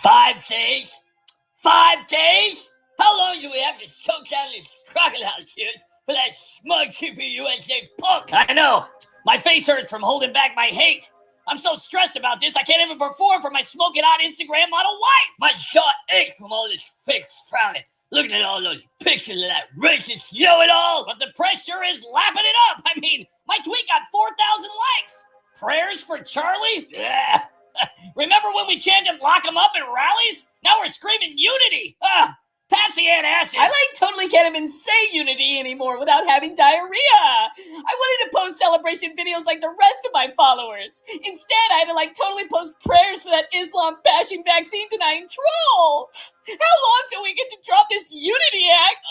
5 days? 5 days? How long do we have to choke down these crocodile tears for that smug, creepy USA punk? I know. My face hurts from holding back my hate. I'm so stressed about this, I can't even perform for my smoking hot Instagram model wife. My jaw aches from all this fake frowning. Looking at all those pictures of that racist know-it-all. But the press sure is lapping it up. I mean, my tweet got 4,000 likes. Prayers for Charlie? Yeah. Remember when we chanted lock 'em up at rallies? Now we're screaming unity. Pass the antacids. I totally can't even say unity anymore without having diarrhea. I wanted to post celebration videos like the rest of my followers. Instead, I had to totally post prayers for that Islam bashing vaccine denying troll. How long till we get to drop this unity act?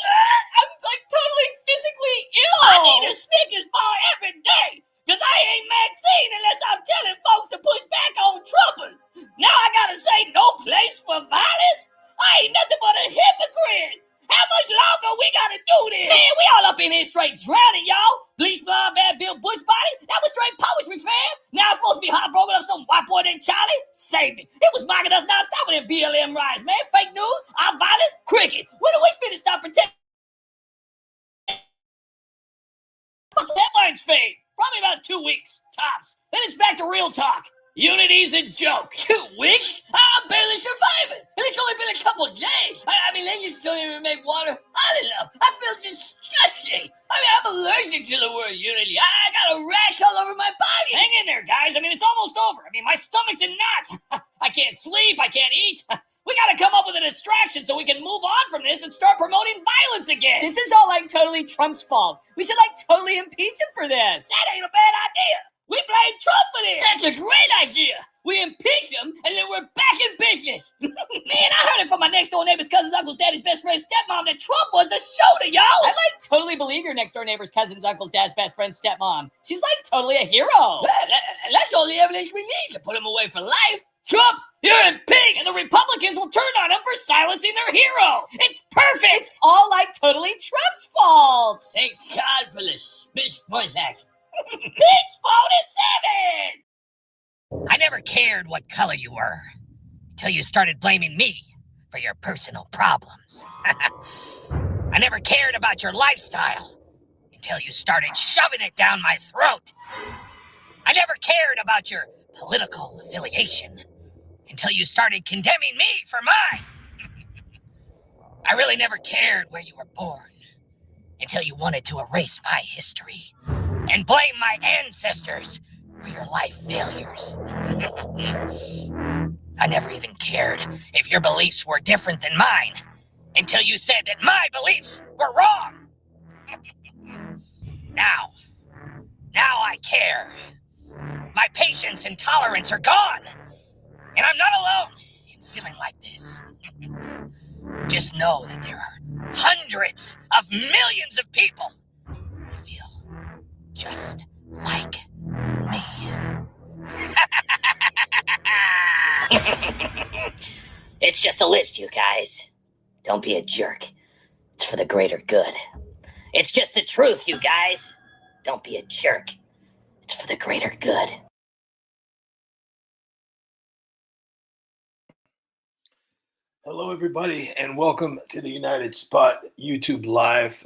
I'm totally physically ill. I need a Snickers bar every day. Because I ain't Maxine unless I'm telling folks to push back on Trumpers. Now I gotta say no place for violence? I ain't nothing but a hypocrite. How much longer we gotta do this? Man, we all up in here straight drowning, y'all. Bleach blonde, bad Bill Butch body? That was straight poetry, fam. Now I'm supposed to be heartbroken up some white boy named Charlie? Save me. It was mocking us non-stop with them BLM riots, man. Fake news, our violence, crickets. When do we finish stop protecting? Headlines fade. Probably about 2 weeks, tops. Then it's back to real talk. Unity's a joke. 2 weeks? I'm barely surviving. And it's only been a couple of days. I mean, they just don't even make water hot enough. I feel disgusting. I mean, I'm allergic to the word unity. I got a rash all over my body. Hang in there, guys. I mean, it's almost over. I mean, my stomach's in knots. I can't sleep. I can't eat. We gotta come up with a distraction so we can move on from this and start promoting violence again. This is all totally Trump's fault. We should totally impeach him for this. That ain't a bad idea. We blame Trump for this. That's a great idea. We impeach him and then we're back in business. Man, I heard it from my next door neighbor's cousin's uncle's daddy's best friend's stepmom that Trump was the shooter, y'all. I totally believe your next door neighbor's cousin's uncle's dad's best friend's stepmom. She's totally a hero. That's all the evidence we need to put him away for life. Trump, you're impeached, and the Republicans will turn on him for silencing their hero. It's perfect. It's all totally Trump's fault. Thank God for this voice action. Bitch 47! I never cared what color you were until you started blaming me for your personal problems. I never cared about your lifestyle until you started shoving it down my throat. I never cared about your political affiliation until you started condemning me for mine. I really never cared where you were born until you wanted to erase my history and blame my ancestors for your life failures. I never even cared if your beliefs were different than mine until you said that my beliefs were wrong. Now I care. My patience and tolerance are gone, and I'm not alone in feeling like this. Just know that there are hundreds of millions of people who feel just like me. It's just a list, you guys. Don't be a jerk. It's for the greater good. It's just the truth, you guys. Don't be a jerk. It's for the greater good. Hello, everybody, and welcome to the United Spot YouTube Live.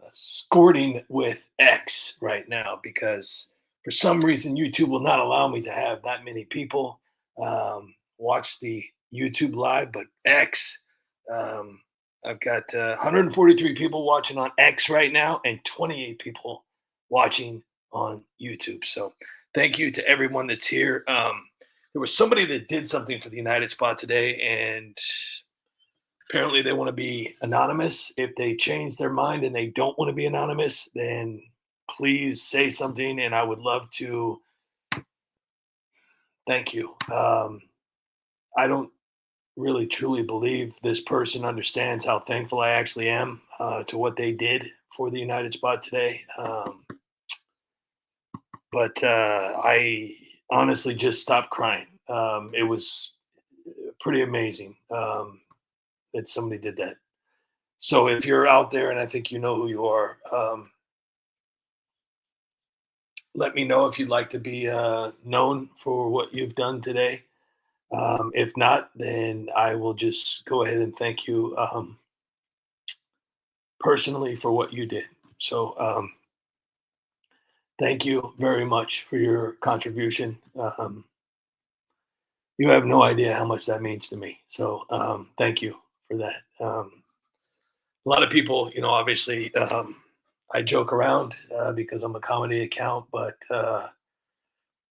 Scorting with X right now because for some reason YouTube will not allow me to have that many people watch the YouTube Live, but X, I've got 143 people watching on X right now and 28 people watching on YouTube. So thank you to everyone that's here. There was somebody that did something for the United Spot today, and apparently they want to be anonymous. If they change their mind and they don't want to be anonymous, then please say something, and I would love to. Thank you. I don't really truly believe this person understands how thankful I actually am to what they did for the United Spot today. But I honestly just stopped crying. It was pretty amazing that somebody did that. So if you're out there, and I think you know who you are, let me know if you'd like to be known for what you've done today. If not, then I will just go ahead and thank you personally for what you did. So thank you very much for your contribution. You have no idea how much that means to me. So thank you for that. A lot of people, obviously, I joke around because I'm a comedy account, but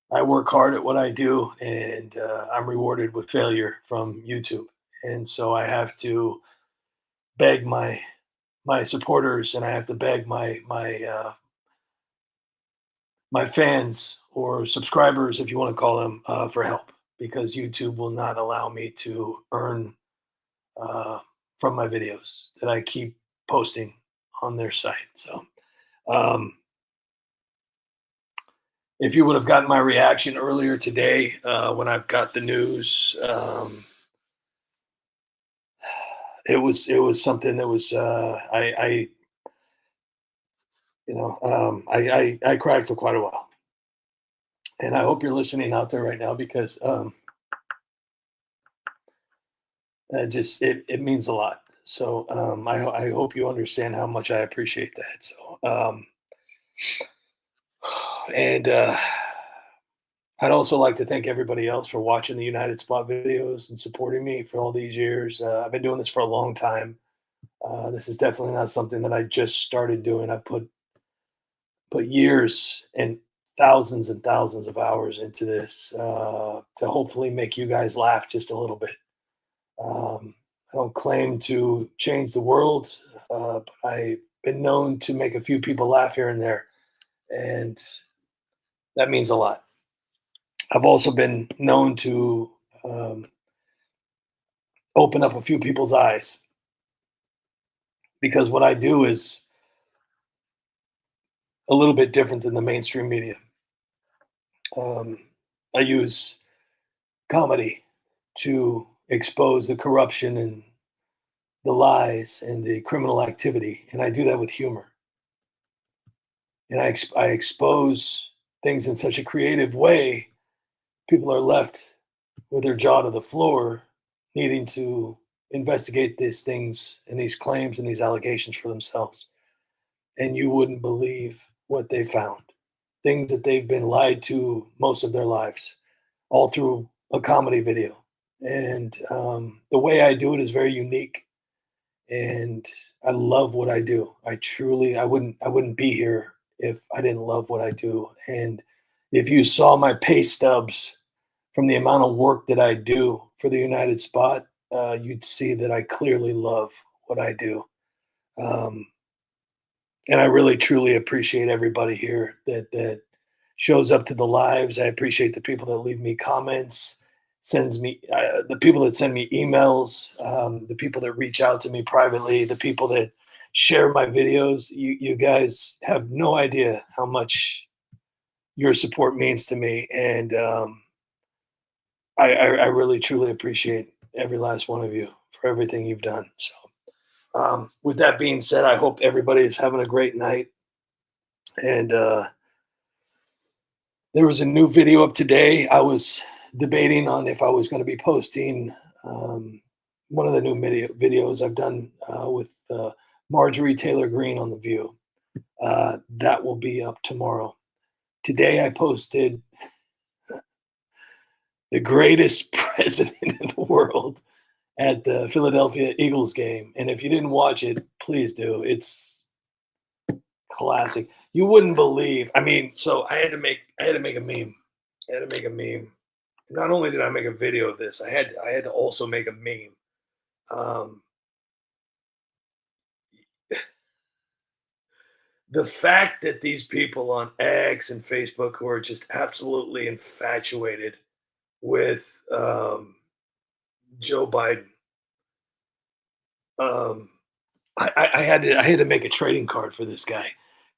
I work hard at what I do, and I'm rewarded with failure from YouTube. And so I have to beg my supporters, and I have to beg my fans or subscribers, if you want to call them, for help, because YouTube will not allow me to earn uh, from my videos that I keep posting on their site. So, if you would have gotten my reaction earlier today when I've got the news, it was something that was I cried for quite a while, and I hope you're listening out there right now because it means a lot. So I hope you understand how much I appreciate that. So and I'd also like to thank everybody else for watching the United Spot videos and supporting me for all these years. I've been doing this for a long time. This is definitely not something that I just started doing. I put years and thousands of hours into this to hopefully make you guys laugh just a little bit. I don't claim to change the world, but I've been known to make a few people laugh here and there, and that means a lot. I've also been known to open up a few people's eyes because what I do is a little bit different than the mainstream media. I use comedy to expose the corruption and the lies and the criminal activity, and I do that with humor. And I expose things in such a creative way, people are left with their jaw to the floor, needing to investigate these things and these claims and these allegations for themselves. And you wouldn't believe what they found. Things that they've been lied to most of their lives, all through a comedy video. And the way I do it is very unique, and I love what I do. I wouldn't be here if I didn't love what I do. And if you saw my pay stubs from the amount of work that I do for the United Spot, you'd see that I clearly love what I do. And I really truly appreciate everybody here that shows up to the lives. I appreciate the people that leave me comments, sends me the people that send me emails, the people that reach out to me privately, the people that share my videos. You guys have no idea how much your support means to me, and I really truly appreciate every last one of you for everything you've done. So. With that being said, I hope everybody is having a great night. And there was a new video up today. I was debating on if I was going to be posting one of the new videos I've done with Marjorie Taylor Greene on The View. That will be up tomorrow. Today I posted the greatest president in the world at the Philadelphia Eagles game. And if you didn't watch it, please do. It's classic. You wouldn't believe. I mean, so I had to make a meme. I had to make a meme. Not only did I make a video of this, I had to also make a meme. The fact that these people on X and Facebook who are just absolutely infatuated with Joe Biden. I had to make a trading card for this guy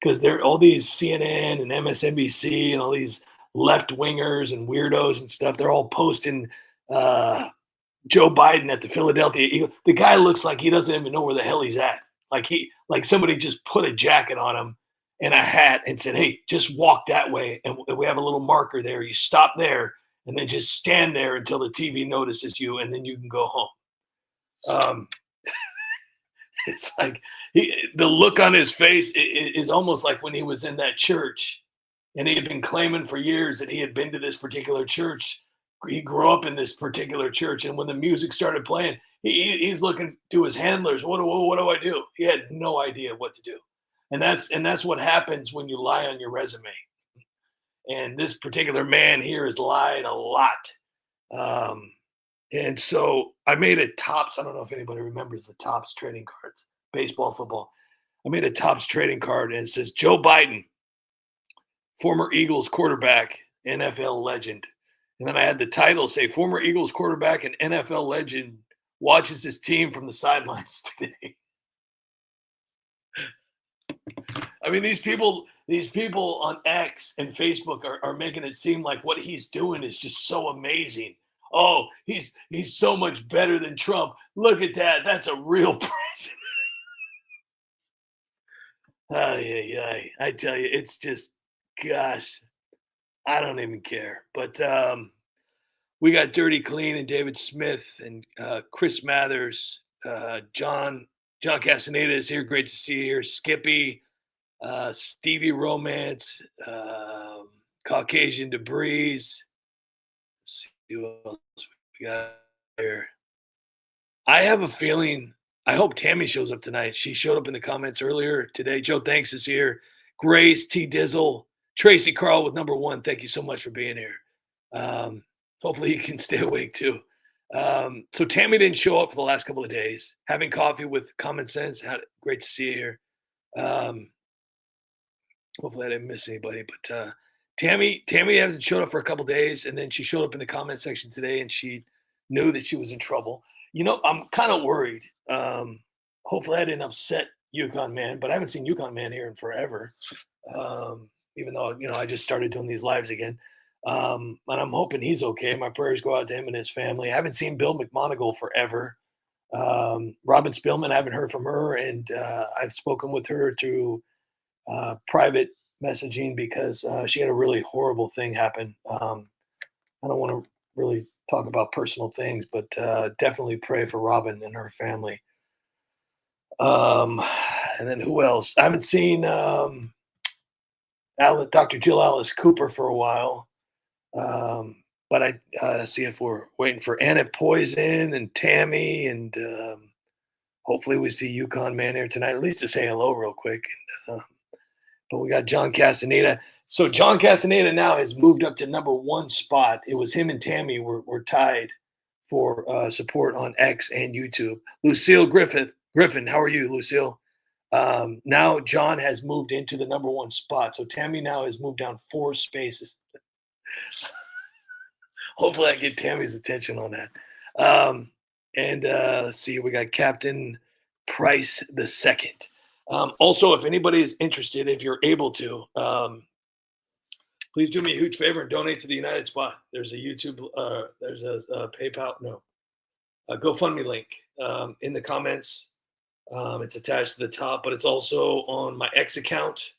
because there are all these CNN and MSNBC and all these left wingers and weirdos and stuff. They're all posting Joe Biden at the Philadelphia Eagles. The guy looks like he doesn't even know where the hell he's at. Like somebody just put a jacket on him and a hat and said, "Hey, just walk that way." And we have a little marker there. You stop there and then just stand there until the TV notices you, and then you can go home. It's like the look on his face is almost like when he was in that church, and he had been claiming for years that he had been to this particular church. He grew up in this particular church, and when the music started playing, he's looking to his handlers. What do I do? He had no idea what to do, and that's what happens when you lie on your resume. And this particular man here is lying a lot. And so I made a Topps. I don't know if anybody remembers the Topps trading cards, baseball, football. I made a Topps trading card, and it says Joe Biden, former Eagles quarterback, NFL legend. And then I had the title say former Eagles quarterback and NFL legend watches his team from the sidelines today. I mean, these people on X and Facebook are making it seem like what he's doing is just so amazing. Oh, he's so much better than Trump. Look at that. That's a real president. I tell you, it's just, gosh, I don't even care. But we got Dirty Clean and David Smith and Chris Mathers, John Castaneda is here. Great to see you here. Skippy, Stevie Romance, Caucasian Debris. Let's see who else we got here. I have a feeling, I hope Tammy shows up tonight. She showed up in the comments earlier today. Joe Thanks is here. Grace, T Dizzle, Tracy Carl with number 1. Thank you so much for being here. Hopefully you can stay awake too. So Tammy didn't show up for the last couple of days. Having coffee with Common Sense. Great to see you here. Hopefully I didn't miss anybody, but Tammy hasn't showed up for a couple of days, and then she showed up in the comment section today, and she knew that she was in trouble. You know, I'm kind of worried. Hopefully I didn't upset Yukon Man, but I haven't seen Yukon Man here in forever. Even though, you know, I just started doing these lives again. And I'm hoping he's okay. My prayers go out to him and his family. I haven't seen Bill McMonagle forever. Robin Spillman, I haven't heard from her, and I've spoken with her through private messaging because she had a really horrible thing happen. I don't want to really talk about personal things, but definitely pray for Robin and her family. And then who else? I haven't seen Dr. Jill Alice Cooper for a while. But I see if we're waiting for Anna Poison and Tammy, and hopefully we see Yukon Man here tonight, at least to say hello real quick. But we got John Castaneda. So John Castaneda now has moved up to number 1 spot. It was him and Tammy were tied for support on X and YouTube. Lucille Griffin, how are you, Lucille? Now John has moved into the number 1 spot. So Tammy now has moved down 4 spaces. Hopefully I get Tammy's attention on that. Let's see, we got Captain Price II. Also, if anybody is interested, if you're able to, please do me a huge favor and donate to the United Spot. There's a YouTube, there's a PayPal, a GoFundMe link in the comments. It's attached to the top, but it's also on my X account.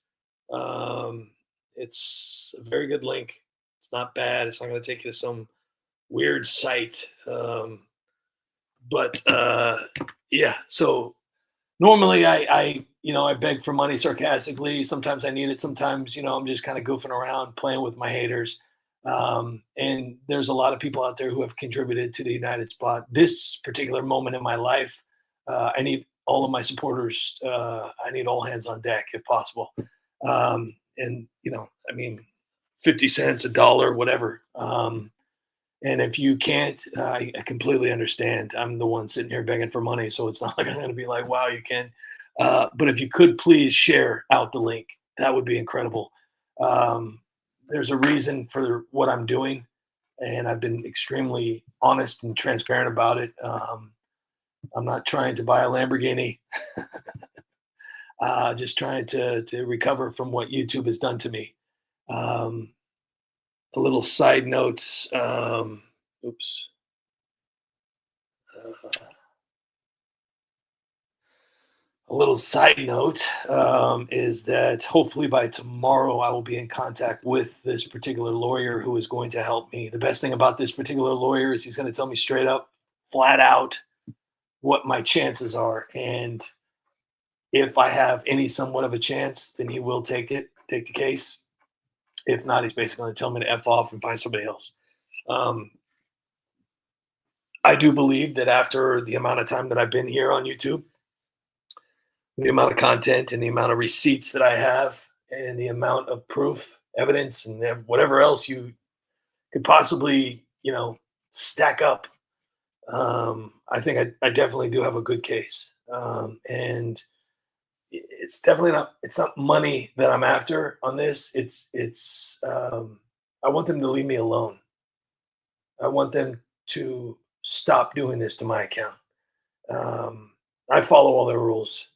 It's a very good link. It's not bad. It's not going to take you to some weird site. Yeah, so normally I beg for money sarcastically. Sometimes I need it. Sometimes, I'm just kind of goofing around, playing with my haters. And there's a lot of people out there who have contributed to the United Spot. This particular moment in my life, I need all of my supporters. I need all hands on deck if possible. 50 cents, $1, whatever. And if you can't, I completely understand. I'm the one sitting here begging for money, so it's not like I'm going to be like, wow, you can. But if you could please share out the link, that would be incredible. There's a reason for what I'm doing, and I've been extremely honest and transparent about it. I'm not trying to buy a Lamborghini. Just trying to recover from what YouTube has done to me. A little side notes. A little side note is that hopefully by tomorrow I will be in contact with this particular lawyer who is going to help me. The best thing about this particular lawyer is he's going to tell me straight up, flat out, what my chances are. And if I have any somewhat of a chance, then he will take the case. If not, he's basically going to tell me to F off and find somebody else. I do believe that after the amount of time that I've been here on YouTube, the amount of content and the amount of receipts that I have and the amount of proof, evidence, and whatever else you could possibly, stack up, I think I definitely do have a good case. And it's definitely it's not money that I'm after on this. I want them to leave me alone. I want them to stop doing this to my account. I follow all their rules.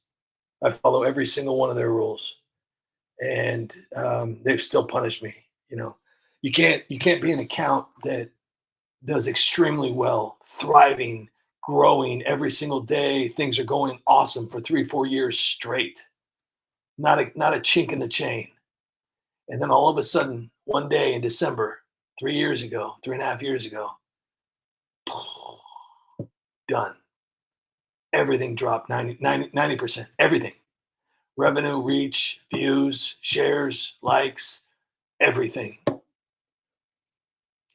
I follow every single one of their rules, and they've still punished me. You can't be an account that does extremely well, thriving, growing every single day. Things are going awesome for 3-4 years straight. Not a chink in the chain, and then all of a sudden, one day in December, 3.5 years ago, done. Everything dropped 90%. Everything. Revenue, reach, views, shares, likes, everything.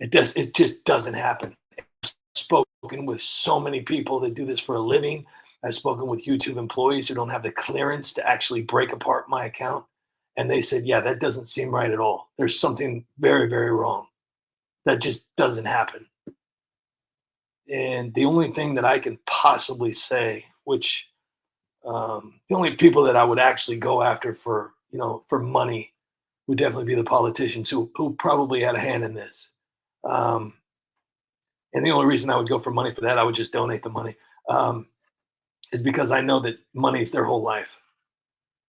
It just doesn't happen. I've spoken with so many people that do this for a living. I've spoken with YouTube employees who don't have the clearance to actually break apart my account. And they said, yeah, that doesn't seem right at all. There's something very, very wrong. That just doesn't happen. And the only thing that I can possibly say, which the only people that I would actually go after for money would definitely be the politicians who probably had a hand in this. And the only reason I would go for money for that, I would just donate the money, is because I know that money is their whole life.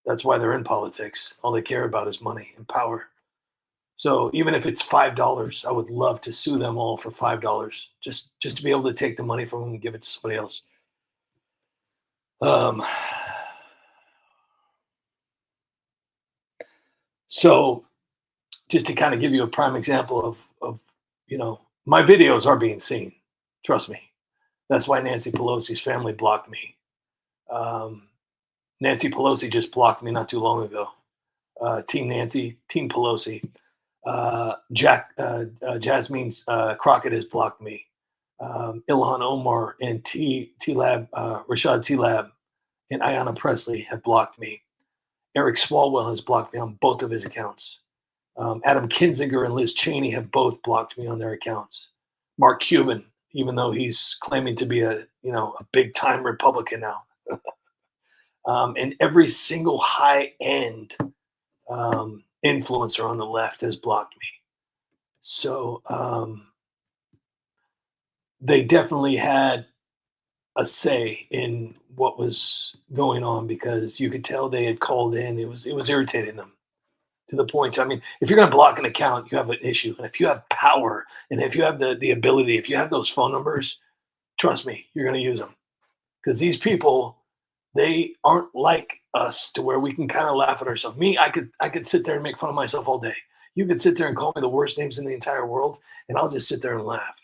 That's why they're in politics. All they care about is money and power. So even if it's $5, I would love to sue them all for $5, just to be able to take the money from them and give it to somebody else. So just to kind of give you a prime example of my videos are being seen. Trust me. That's why Nancy Pelosi's family blocked me. Nancy Pelosi just blocked me not too long ago. Team Nancy, Team Pelosi. Jasmine Crockett has blocked me. Ilhan Omar and Rashad Tlaib and Ayanna Pressley have blocked me. Eric Swalwell has blocked me on both of his accounts. Adam Kinzinger and Liz Cheney have both blocked me on their accounts. Mark Cuban, even though he's claiming to be a big time Republican now. And every single high end influencer on the left has blocked me. So they definitely had a say in what was going on, because you could tell they had called in. It was irritating them to the point. I mean, if you're going to block an account, you have an issue. And if you have power, and if you have the ability, if you have those phone numbers, trust me, you're going to use them. Because these people, they aren't like us to where we can kind of laugh at ourselves. Me, I could sit there and make fun of myself all day. You could sit there and call me the worst names in the entire world, and I'll just sit there and laugh.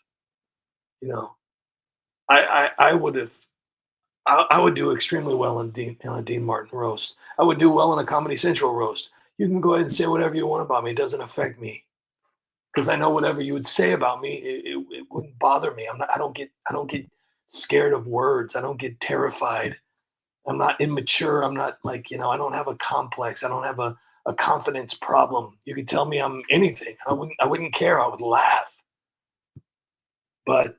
I would do extremely well on a Dean Martin roast. I would do well on a Comedy Central roast. You can go ahead and say whatever you want about me. It doesn't affect me, because I know whatever you would say about me, it wouldn't bother me. I don't get scared of words. I don't get terrified. I'm not immature. I'm not I don't have a complex. I don't have a confidence problem. You could tell me I'm anything. I wouldn't care. I would laugh. But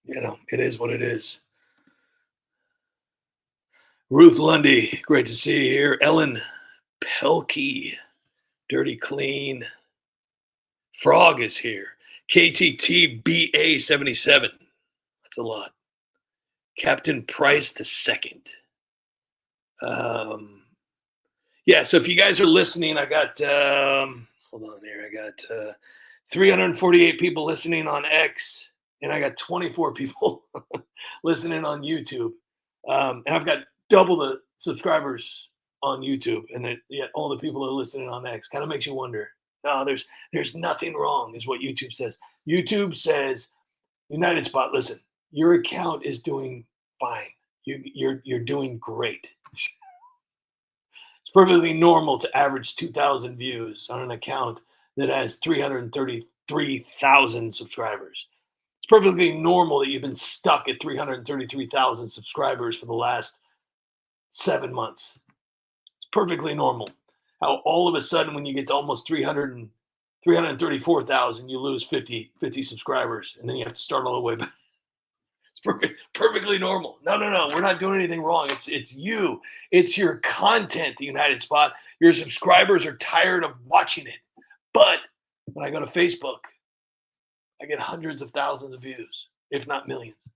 it is what it is. Ruth Lundy, great to see you here. Ellen Pelkey, Dirty Clean. Frog is here. KTT BA 77. That's a lot. Captain Price II. So if you guys are listening, I got hold on here. I got 348 people listening on X, and I got 24 people listening on YouTube. And I've got double the subscribers on YouTube, and yet all the people are listening on X. Kind of makes you wonder. No, there's nothing wrong, is what YouTube says. YouTube says, United Spot, listen, your account is doing fine. You're doing great. It's perfectly normal to average 2,000 views on an account that has 333,000 subscribers. It's perfectly normal that you've been stuck at 333,000 subscribers for the last 7 months. It's perfectly normal. How all of a sudden, when you get to almost 334,000, you lose 50 subscribers, and then you have to start all the way back. It's perfectly normal. No, we're not doing anything wrong. It's you. It's your content, the United Spot. Your subscribers are tired of watching it. But when I go to Facebook, I get hundreds of thousands of views, if not millions.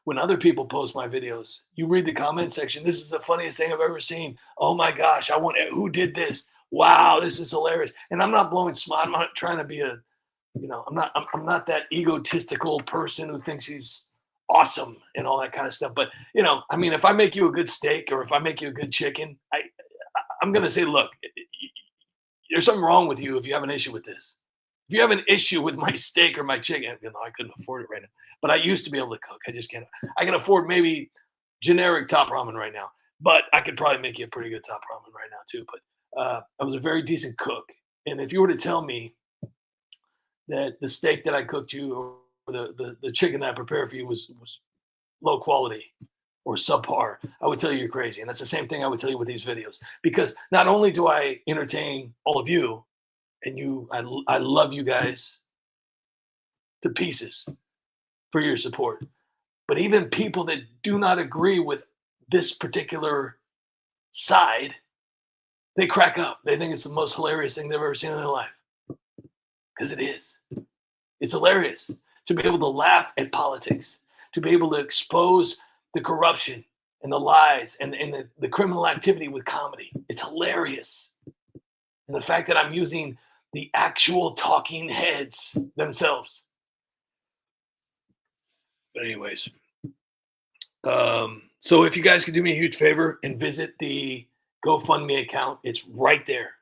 When other people post my videos, you read the comment section. This is the funniest thing I've ever seen. Oh my gosh, who did this? Wow, this is hilarious. And I'm not blowing smoke. I'm not trying to be I'm not that egotistical person who thinks he's awesome and all that kind of stuff. But if I make you a good steak or if I make you a good chicken, I'm gonna say, look, there's something wrong with you if you have an issue with this. If you have an issue with my steak or my chicken, I couldn't afford it right now. But I used to be able to cook. I just can't. I can afford maybe generic top ramen right now, but I could probably make you a pretty good top ramen right now too. But I was a very decent cook, and if you were to tell me that the steak that I cooked you or the chicken that I prepared for you was low quality or subpar, I would tell you you're crazy. And that's the same thing I would tell you with these videos, because not only do I entertain all of you, and I love you guys to pieces for your support, but even people that do not agree with this particular side, they crack up. They think it's the most hilarious thing they've ever seen in their life. Because it is. It's hilarious to be able to laugh at politics, to be able to expose the corruption and the lies and the criminal activity with comedy. It's hilarious. And the fact that I'm using the actual talking heads themselves. But anyways, so if you guys could do me a huge favor and visit the GoFundMe account, it's right there.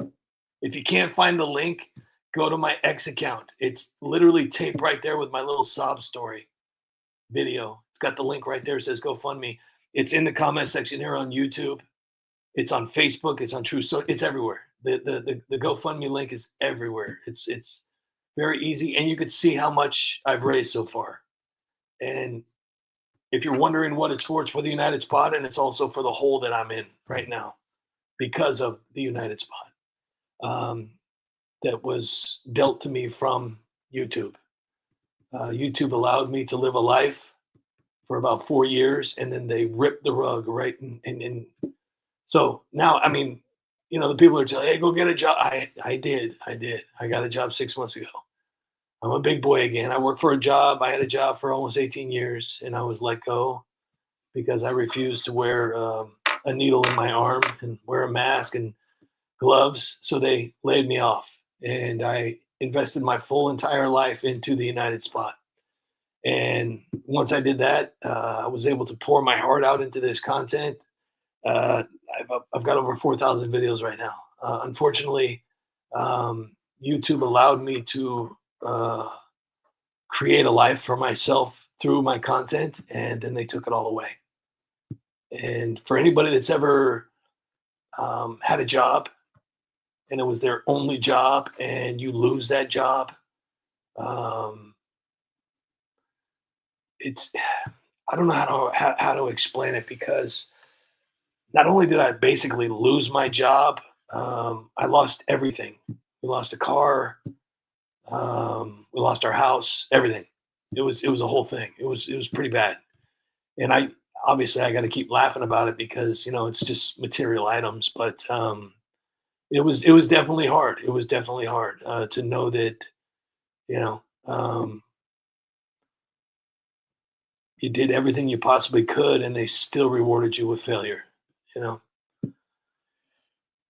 If you can't find the link, go to my X account. It's literally taped right there with my little sob story video. It's got the link right there. It says GoFundMe. It's in the comment section here on YouTube. It's on Facebook. It's on True. So it's everywhere. The GoFundMe link is everywhere. It's very easy, and you could see how much I've raised so far. And if you're wondering what it's for the United Spot, and it's also for the hole that I'm in right now because of the United Spot. That was dealt to me from YouTube. YouTube allowed me to live a life for about 4 years, and then they ripped the rug right. And so now, the people are telling, hey, go get a job. I did. I got a job 6 months ago. I'm a big boy again. I work for a job. I had a job for almost 18 years, and I was let go because I refused to wear a needle in my arm and wear a mask and gloves. So they laid me off. And I invested my full entire life into the United Spot. And once I did that, I was able to pour my heart out into this content. I've got over 4,000 videos right now. Unfortunately, YouTube allowed me to create a life for myself through my content, and then they took it all away. And for anybody that's ever had a job, and it was their only job, and you lose that job, I don't know how to explain it, because not only did I basically lose my job, I lost everything. We lost a car, we lost our house, everything. It was a whole thing. It was pretty bad. And I got to keep laughing about it because, it's just material items, but it was definitely hard. It was definitely hard to know that, you did everything you possibly could, and they still rewarded you with failure,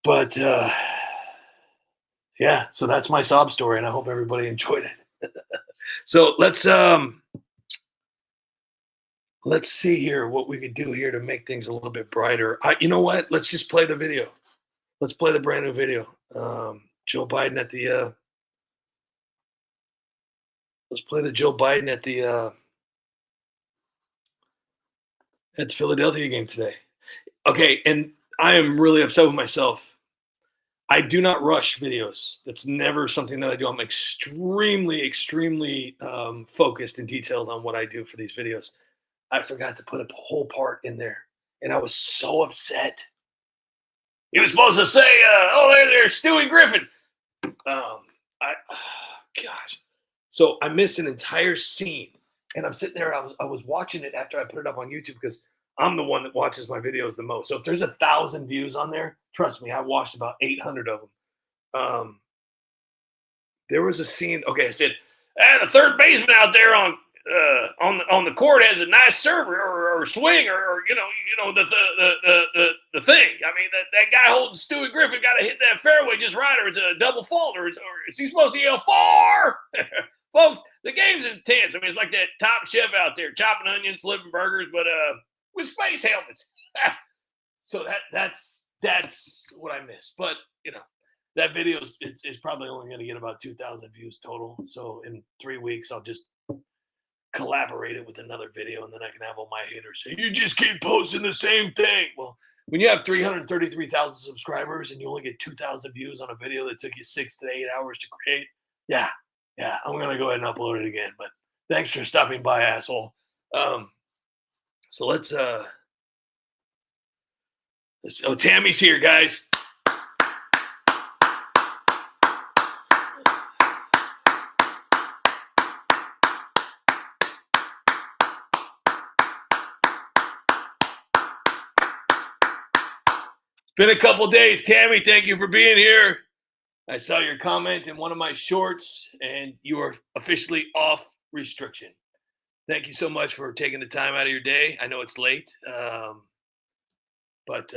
But yeah, so that's my sob story, and I hope everybody enjoyed it. So let's let's see here what we could do here to make things a little bit brighter. You know what? Let's just play the video. Let's play the brand new video. Joe Biden at the. Let's play the Joe Biden at the Philadelphia game today. Okay, and I am really upset with myself. I do not rush videos. That's never something that I do. I'm extremely, extremely focused and detailed on what I do for these videos. I forgot to put a whole part in there, and I was so upset. He was supposed to say, "Oh, there's Stewie Griffin." Gosh. So I missed an entire scene, and I'm sitting there. I was watching it after I put it up on YouTube because I'm the one that watches my videos the most. So if there's 1,000 views on there, trust me, I watched about 800 of them. There was a scene. Okay, I said, the third baseman out there on the court has a nice serve or swing or the thing. I mean that guy holding Stewie Griffin got to hit that fairway just right, or it's a double fault, or is he supposed to yell far? Folks, the game's intense. I mean, it's like that Top Chef out there chopping onions, flipping burgers, but with space helmets. So that's what I missed. But that video is probably only going to get about 2,000 views total. So in 3 weeks, I'll just collaborate it with another video, and then I can have all my haters say, "You just keep posting the same thing." Well, when you have 333,000 subscribers and you only get 2,000 views on a video that took you 6 to 8 hours to create, yeah, I'm gonna go ahead and upload it again. But thanks for stopping by, asshole. So let's. Oh, Tammy's here, guys. Been a couple days, Tammy. Thank you for being here. I saw your comment in one of my shorts, and you are officially off restriction. Thank you so much for taking the time out of your day. I know it's late, but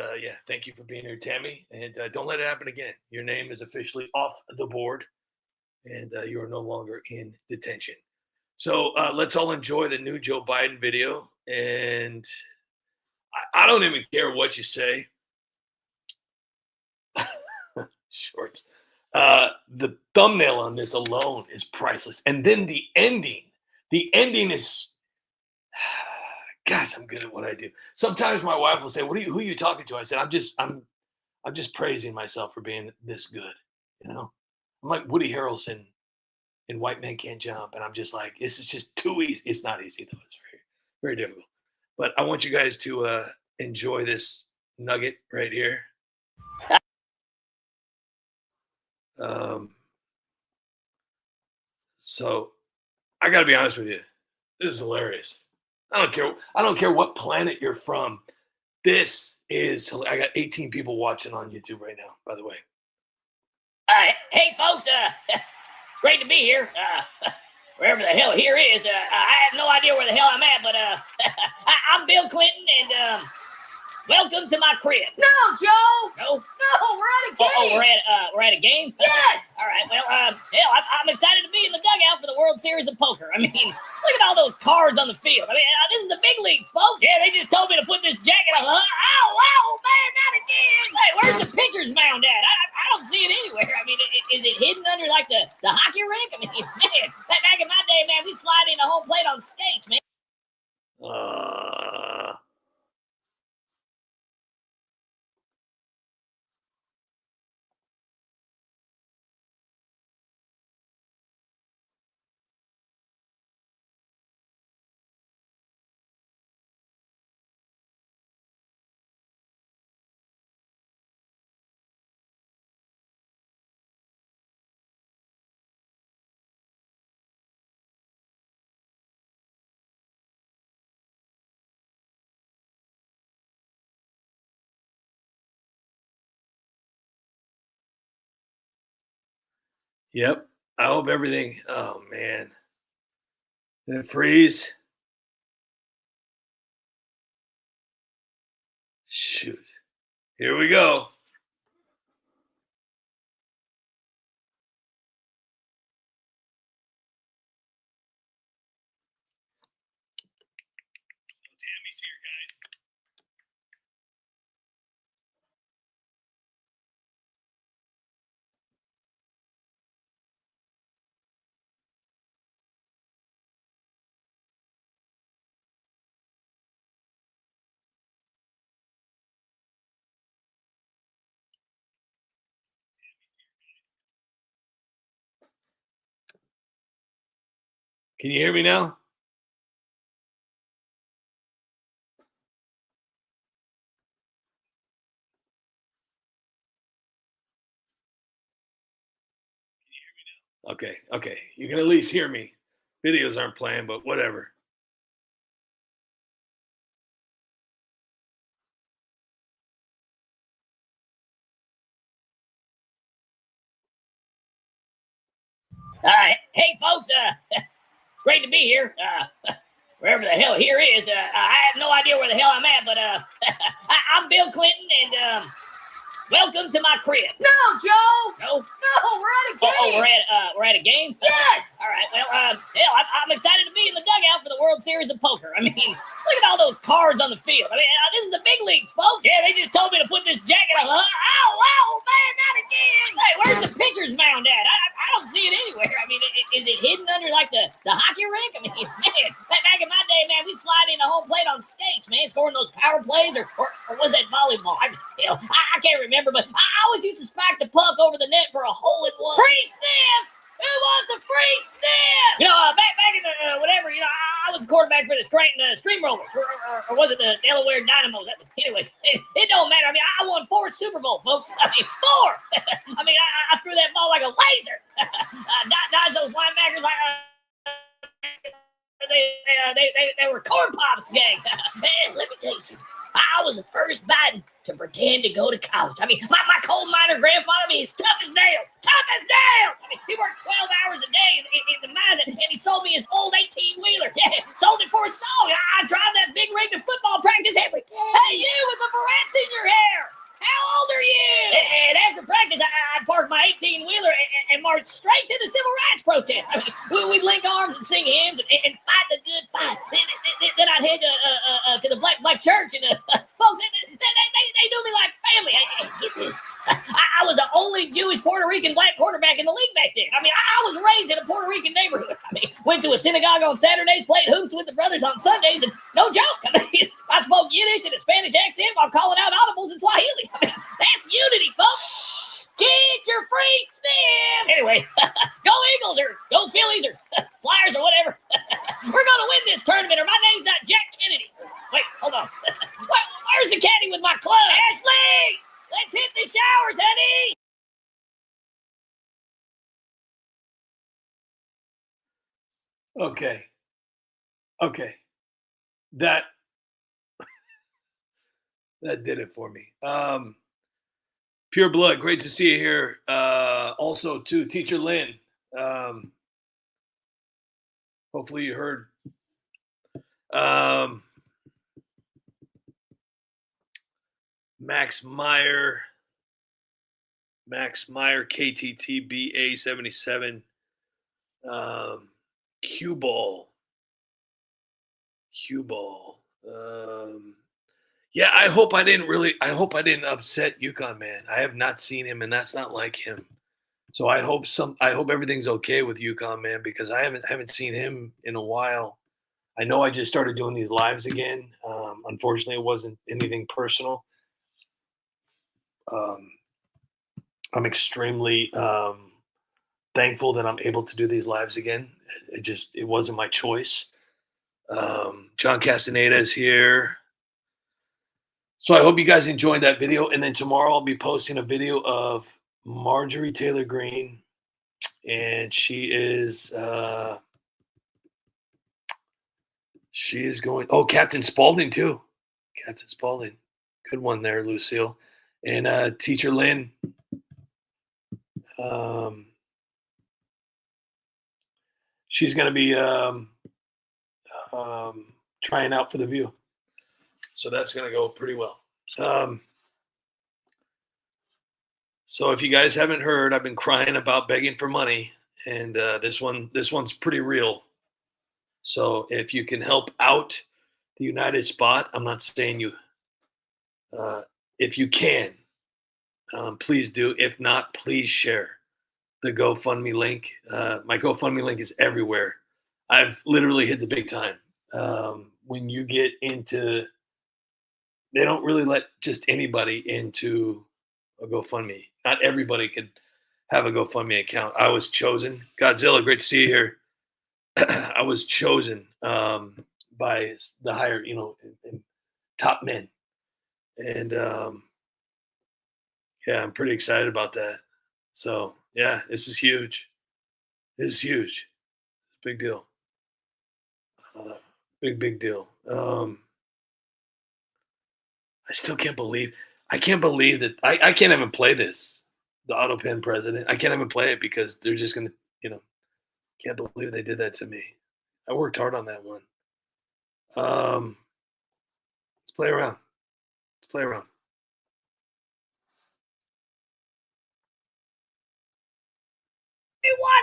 thank you for being here, Tammy. And don't let it happen again. Your name is officially off the board, and you are no longer in detention. So let's all enjoy the new Joe Biden video. And I don't even care what you say. Shorts. The thumbnail on this alone is priceless, and then the ending. The ending is, gosh, I'm good at what I do. Sometimes my wife will say, who are you talking to?" I said, I'm just praising myself for being this good. I'm like Woody Harrelson in White Men Can't Jump, and I'm just like, this is just too easy. It's not easy though. It's very, very difficult. But I want you guys to enjoy this nugget right here. So I got to be honest with you. This is hilarious. I don't care what planet you're from. This is. I got 18 people watching on YouTube right now. By the way. Hey, folks. Great to be here. Wherever the hell here is. I have no idea where the hell I'm at, but I'm Bill Clinton, and welcome to my crib. No, Joe. No, we're at a game. Oh, we're at a game. Yes. All right. Well, hell, I'm excited to be in the dugout for the World Series of Poker. I mean, look at all those cards on the field. I mean, this is the big leagues, folks. Yeah, they just told me to put this jacket on. Ow, man, not again. Hey, where's the pitcher's mound at? I don't see it anywhere. I mean, is it hidden under like the hockey rink? I mean, man, back in my day, man, we slide into home plate on skates, man. Yep. I hope everything. Oh man. Did it freeze? Shoot. Here we go. Can you hear me now? Okay. You can at least hear me. Videos aren't playing, but whatever. All right. Hey, folks. Great to be here. Wherever the hell here is. I have no idea where the hell I'm at, but I'm Bill Clinton, and welcome to my crib. No, Joe. No? No, we're at a game. Oh, we're at a game? Yes. All right. Well, hell, I'm excited to be in the dugout for the World Series of Poker. I mean, look at all those cards on the field. I mean, this is the big leagues, folks. Yeah, they just told me to put this jacket on. Ow, man, not again. Hey, where's the pitcher's mound at? I don't see it anywhere. I mean, is it hidden under, like, the hockey rink? I mean, man, back in my day, man, we slide into home plate on skates, man, scoring those power plays, or was that volleyball? I can't remember, but I always used to spike the puck over the net for a hole-in-one. Free sniffs! Who wants a free sniff? You know, back in the whatever, you know, I was a quarterback for the Scranton Steamrollers, or was it the Delaware Dynamos? Anyways, it don't matter. I mean, I won 4 Super Bowl, folks. I mean, 4. I mean, I threw that ball like a laser. Dodged those linebackers like they were corn pops, gang. Man, let me tell you something. I was the first Biden to pretend to go to college. I mean, my coal miner grandfather, I mean, he's tough as nails. I mean, he worked 12 hours a day in the mine, and he sold me his old 18-wheeler. Yeah, sold it for a song. I drive that big rig to football practice every day. Hey, you with the barrettes in your hair. How old are you? And after practice, I'd park my 18-wheeler and march straight to the civil rights protest. I mean, we'd link arms and sing hymns and fight the good fight. Then I'd head to the black church, and folks, they knew me like family. Get this. I was the only Jewish Puerto Rican black quarterback in the league back then. I mean, I was raised in a Puerto Rican neighborhood. I mean, went to a synagogue on Saturdays, played hoops with the brothers on Sundays, and no joke, I mean, I spoke Yiddish in a Spanish accent while calling out audibles in Swahili. I mean, that's unity, folks. Get your free sniff. Anyway, go Eagles or go Phillies or Flyers or whatever. We're going to win this tournament, or my name's not Jack Kennedy. Wait, hold on. Where's the caddy with my club? Ashley, let's hit the showers, honey. Okay. That did it for me. Pure Blood, great to see you here. Also to Teacher Lynn. Hopefully you heard. Max Meyer, KTTBA77, Cue Ball. Yeah, I hope I didn't upset Yukon Man. I have not seen him, and that's not like him. So I hope everything's okay with Yukon Man, because I haven't seen him in a while. I know I just started doing these lives again. Unfortunately, it wasn't anything personal. I'm extremely thankful that I'm able to do these lives again. It wasn't my choice. John Castaneda is here. So I hope you guys enjoyed that video. And then tomorrow I'll be posting a video of Marjorie Taylor Greene. And she is going, Captain Spaulding too. Captain Spaulding. Good one there, Lucille. And Teacher Lynn. She's going to be trying out for The View. So that's going to go pretty well. So if you guys haven't heard, I've been crying about begging for money, and this one's pretty real. So if you can help out the United Spot. I'm not saying you. If you can, please do. If not, please share the GoFundMe link. My GoFundMe link is everywhere. I've literally hit the big time. When you get into, they don't really let just anybody into a GoFundMe. Not everybody could have a GoFundMe account. I was chosen. Godzilla, great to see you here. I was chosen by the higher, and top men. And yeah, I'm pretty excited about that. So yeah, this is huge. This is huge. Big deal. Big deal. I still can't believe that I can't even play this. The AutoPen president. I can't even play it because they're just gonna, can't believe they did that to me. I worked hard on that one. Let's play around. Let's play around.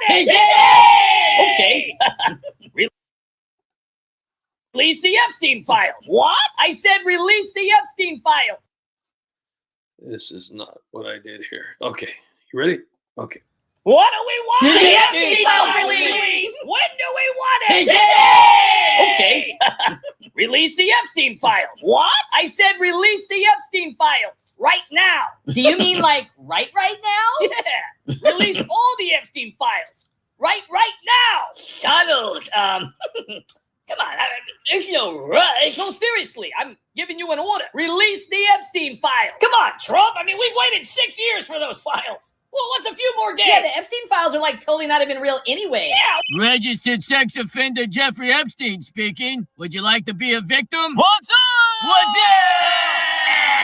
Okay. Release the Epstein files. What? I said release the Epstein files. This is not what I did here. Okay, you ready? Okay. What do we want? The Epstein files released. When do we want it? Today. Okay. Release the Epstein files. What? I said release the Epstein files right now. Do you mean like right now? Yeah. Release all the Epstein files right now. Donald, come on, there's no rush. No, seriously, I'm giving you an order. Release the Epstein files. Come on, Trump. I mean, we've waited 6 years for those files. Well, what's a few more days? Yeah, the Epstein files are like totally not even real anyway. Yeah. Registered sex offender Jeffrey Epstein speaking. Would you like to be a victim? What's up? What's up?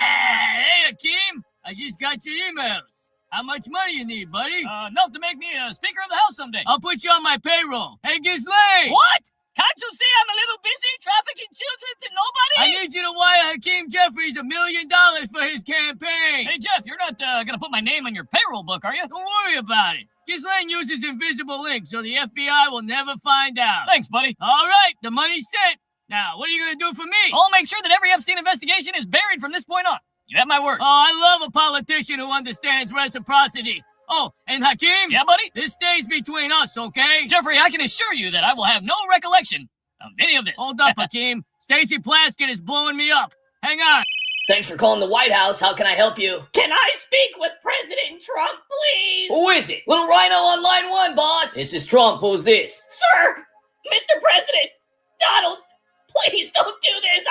Hey, Hakeem, I just got your emails. How much money you need, buddy? Enough to make me a Speaker of the House someday. I'll put you on my payroll. Hey, Ghislaine! What? Can't you see I'm a little busy trafficking children to nobody? I need you to wire Hakeem Jeffries $1 million for his campaign. Hey, Jeff, you're not gonna put my name on your payroll book, are you? Don't worry about it. Ghislaine uses invisible links, so the FBI will never find out. Thanks, buddy. All right, the money's set. Now, what are you gonna do for me? I'll make sure that every Epstein investigation is buried from this point on. You have my word. Oh, I love a politician who understands reciprocity. Oh, and Hakeem? Yeah, buddy? This stays between us, okay? Jeffrey, I can assure you that I will have no recollection of any of this. Hold up, Hakeem. Stacy Plaskett is blowing me up. Hang on. Thanks for calling the White House. How can I help you? Can I speak with President Trump, please? Who is it? Little Rhino on line 1, boss. This is Trump. Who's this? Sir, Mr. President, Donald, please don't do this.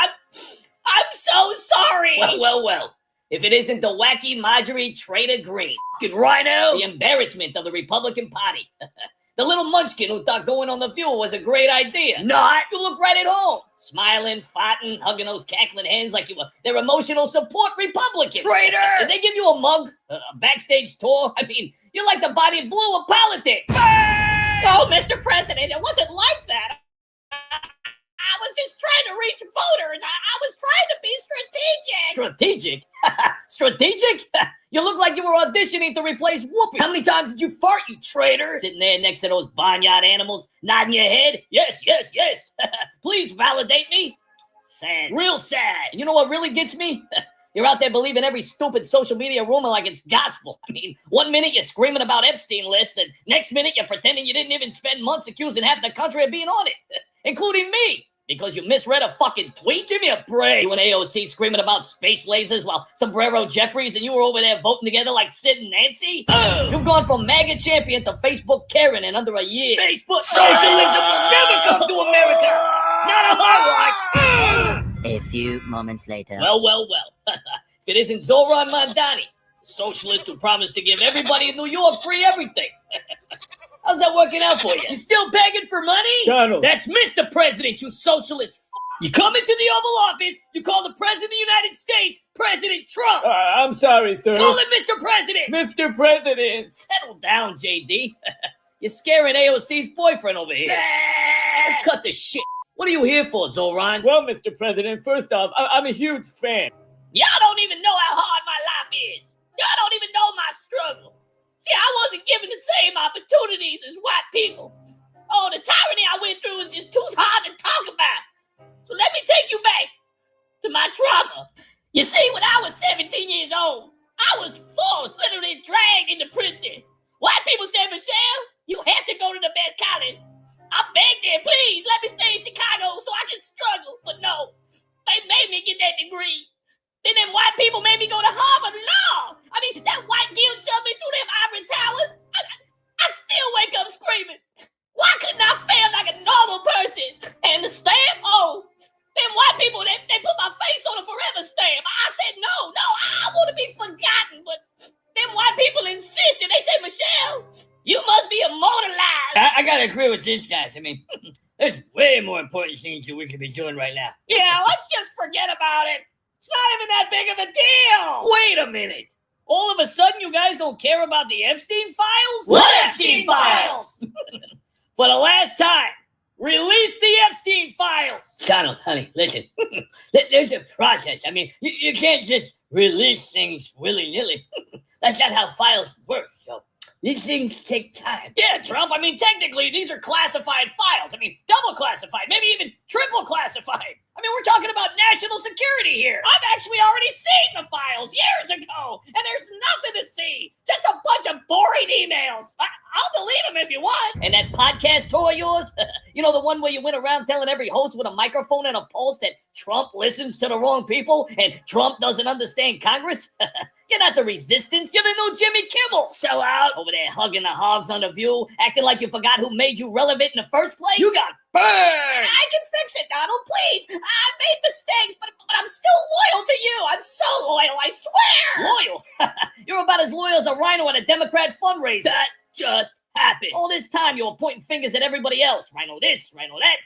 I'm so sorry. Well. If it isn't the wacky Marjorie Trader Green. Fucking Rhino. The embarrassment of the Republican Party. The little munchkin who thought going on the fuel was a great idea. Not. You look right at home. Smiling, farting, hugging those cackling hens like you were their emotional support Republican. Traitor. Did they give you a mug? A backstage tour? I mean, you're like the body blue of politics. Oh, Mr. President, it wasn't like that. I was just trying to reach voters. I was trying to be strategic. Strategic? Strategic? You look like you were auditioning to replace Whoopi. How many times did you fart, you traitor? Sitting there next to those barnyard animals, nodding your head. Yes. Please validate me. Sad. Real sad. You know what really gets me? You're out there believing every stupid social media rumor like it's gospel. I mean, 1 minute you're screaming about Epstein list, and next minute you're pretending you didn't even spend months accusing half the country of being on it, including me. Because you misread a fucking tweet? Give me a break. You and AOC screaming about space lasers while Sombrero Jeffries and you were over there voting together like Sid and Nancy? You've gone from MAGA champion to Facebook Karen in under a year. Facebook socialism will never come to America. Not on my watch. A few moments later. Well. If it isn't Zoran Mandani, the socialist who promised to give everybody in New York free everything. How's that working out for you? You still begging for money? Donald. That's Mr. President, you socialist. You come into the Oval Office, you call the President of the United States President Trump. I'm sorry, sir. Call him Mr. President. Mr. President. Settle down, JD. You're scaring AOC's boyfriend over here. Let's cut this shit. What are you here for, Zoran? Well, Mr. President, first off, I'm a huge fan. Y'all don't even know how hard my life is. Y'all don't even know my struggle. See, I wasn't given the same opportunities as white people. Oh, the tyranny I went through was just too hard to talk about. So let me take you back agree with this, guys. I mean, there's way more important things that we could be doing right now. Yeah, let's just forget about it. It's not even that big of a deal. Wait a minute. All of a sudden, you guys don't care about the Epstein files? What Epstein files? For the last time, release the Epstein files. Donald, honey, listen. There's a process. I mean, you can't just release things willy-nilly. That's not how files work, so these things take time. Yeah, Trump. I mean, technically, these are classified files. I mean, double classified, maybe even triple classified. I mean, we're talking about national security here. I've actually already seen the files years ago, and there's nothing to see. Just a bunch of boring emails. I'll delete them if you want. And that podcast tour of yours, you know, the one where you went around telling every host with a microphone and a pulse that Trump listens to the wrong people and Trump doesn't understand Congress? You're not the resistance. You're the new Jimmy Kimmel. Sell out over there hugging the hogs on The View, acting like you forgot who made you relevant in the first place. You got burned. I can fix it, Donald, please. I've made mistakes, but I'm still loyal to you. I'm so loyal, I swear. Loyal? You're about as loyal as a rhino at a Democrat fundraiser. That just happened. All this time you were pointing fingers at everybody else. Rhino this, rhino that.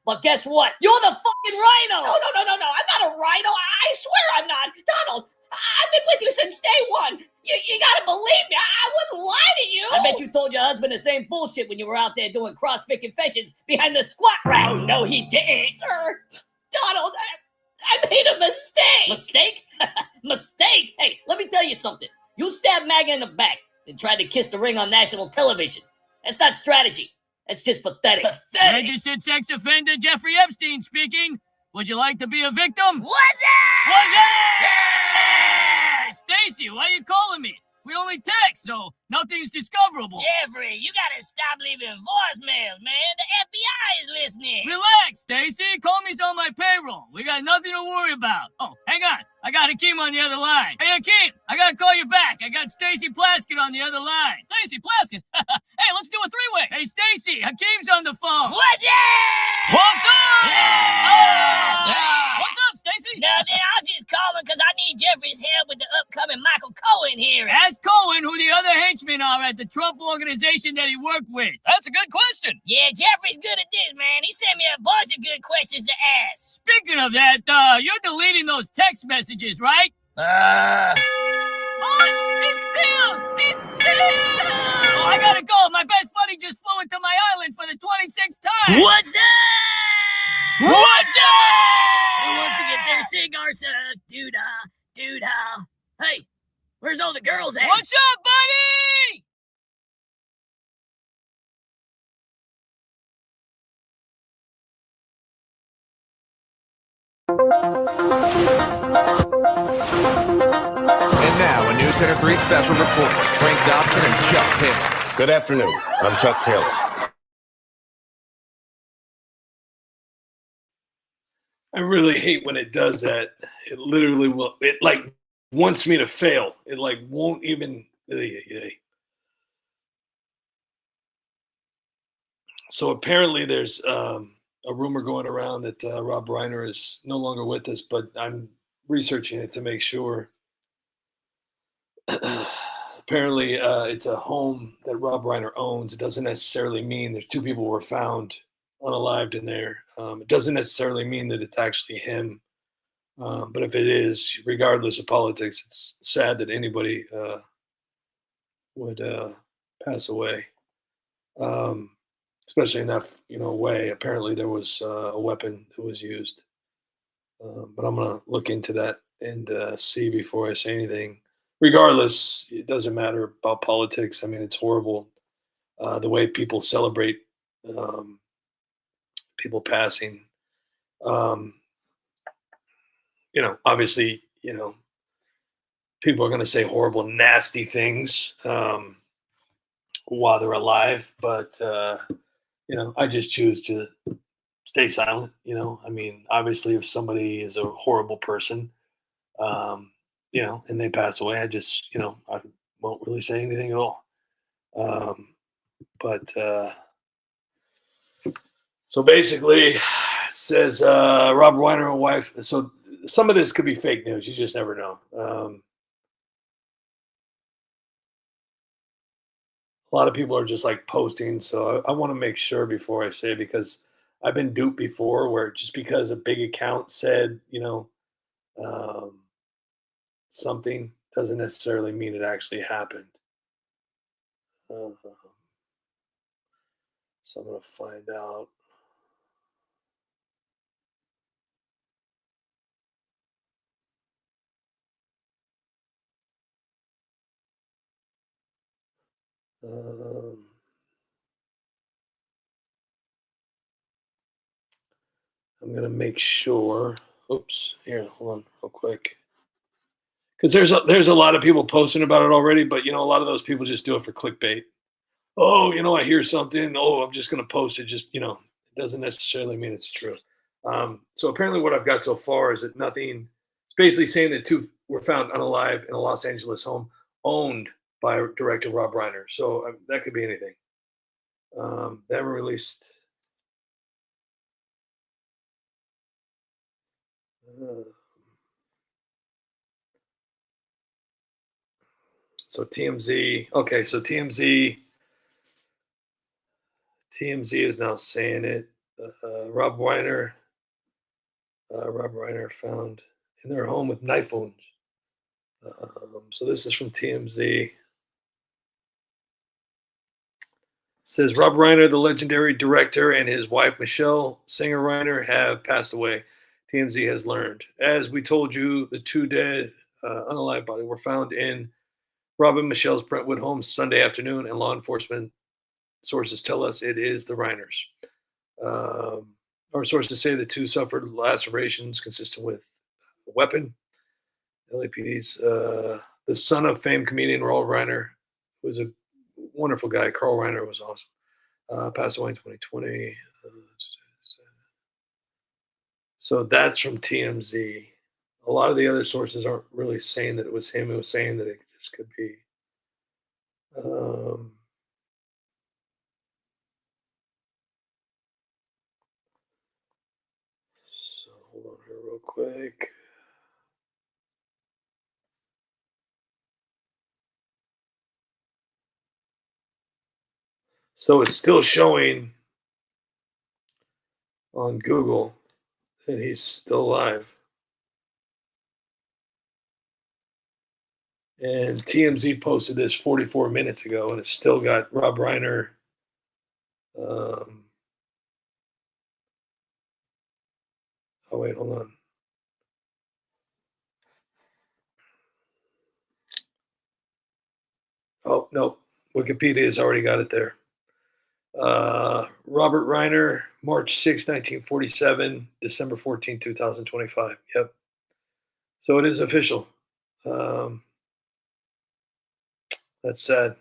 But guess what? You're the fucking rhino. No. I'm not a rhino. I swear I'm not. Donald, I've been with you since day one. You gotta believe me. I wouldn't lie to you. I bet you told your husband the same bullshit when you were out there doing CrossFit confessions behind the squat rack. Oh, no, he didn't. Sir, Donald, I made a mistake. Mistake? Mistake? Hey, let me tell you something. You stabbed MAGA in the back and tried to kiss the ring on national television. That's not strategy. That's just pathetic. Registered sex offender Jeffrey Epstein speaking. Would you like to be a victim? What's that? Hey, Stacy, why are you calling me? We only text, so nothing's discoverable. Jeffrey, you gotta stop leaving voicemails, man. The FBI is listening. Relax, Stacy. Comey's on my payroll. We got nothing to worry about. Oh, hang on. I got Hakeem on the other line. Hey, Hakeem, I gotta call you back. I got Stacy Plaskett on the other line. Stacy Plaskett? Hey, let's do a three-way. Hey, Stacy, Hakeem's on the phone. What's that? What's up? Yeah. What's up, Stacy? Nothing. I was just calling because I need Jeffrey's help with the upcoming Michael Cohen hearing. Ask Cohen who the other henchmen are at the Trump organization that he worked with. That's a good question. Yeah, Jeffrey's good at this, man. He sent me a bunch of good questions to ask. Speaking of that, you're deleting those text messages, right? Boss, it's Bill! It's Bill! Oh, I gotta go. My best buddy just flew into my island for the 26th time. What's that? What's up? Who wants to get their cigars? Dude-ha. Hey, where's all the girls at? What's up, buddy? And now, a News Center 3 special report. Frank Dobson and Chuck Taylor. Good afternoon. I'm Chuck Taylor. I really hate when it does that. It literally will. It like wants me to fail. It like won't even. So apparently there's a rumor going around that Rob Reiner is no longer with us, but I'm researching it to make sure. Apparently it's a home that Rob Reiner owns. It doesn't necessarily mean there's two people were found unalived in there. It doesn't necessarily mean that it's actually him. But if it is, regardless of politics, it's sad that anybody would pass away, especially in that way. Apparently, there was a weapon that was used. But I'm gonna look into that and see before I say anything. Regardless, it doesn't matter about politics. I mean, it's horrible the way people celebrate people passing. Obviously, people are going to say horrible, nasty things while they're alive, but I just choose to stay silent. I mean, obviously, if somebody is a horrible person, and they pass away, I just, I won't really say anything at all. So basically, it says Rob Reiner and wife. So some of this could be fake news. You just never know. a lot of people are just like posting. So I want to make sure before I say it, because I've been duped before where just because a big account said, um, something doesn't necessarily mean it actually happened. Uh, so I'm going to find out. Um, I'm going to make sure. Oops, here, hold on real quick. Because there's a lot of people posting about it already, but a lot of those people just do it for clickbait. Oh, I hear something. Oh, I'm just going to post it. Just it doesn't necessarily mean it's true. So apparently, what I've got so far is that nothing. It's basically saying that two were found unalive in a Los Angeles home owned by director Rob Reiner. So that could be anything. They haven't released. So TMZ. Okay, so TMZ is now saying it. Rob Reiner found in their home with knife wounds. So this is from TMZ. It says Rob Reiner, the legendary director, and his wife Michelle Singer Reiner have passed away. TMZ has learned. As we told you, the two dead, unalive body were found in Rob and Michelle's Brentwood home Sunday afternoon, and law enforcement sources tell us it is the Reiners. Our sources say the two suffered lacerations consistent with a weapon. LAPD's the son of famed comedian Carl Reiner, who was a wonderful guy. Carl Reiner was awesome. Passed away in 2020. So that's from TMZ. A lot of the other sources aren't really saying that it was him. It was saying that it just could be. So hold on here real quick. So it's still showing on Google that he's still alive. And TMZ posted this 44 minutes ago, and it's still got Rob Reiner. Oh, wait, hold on. Oh, no. Wikipedia has already got it there. Robert Reiner, March 6, 1947, December 14, 2025. Yep. So it is official. That's sad.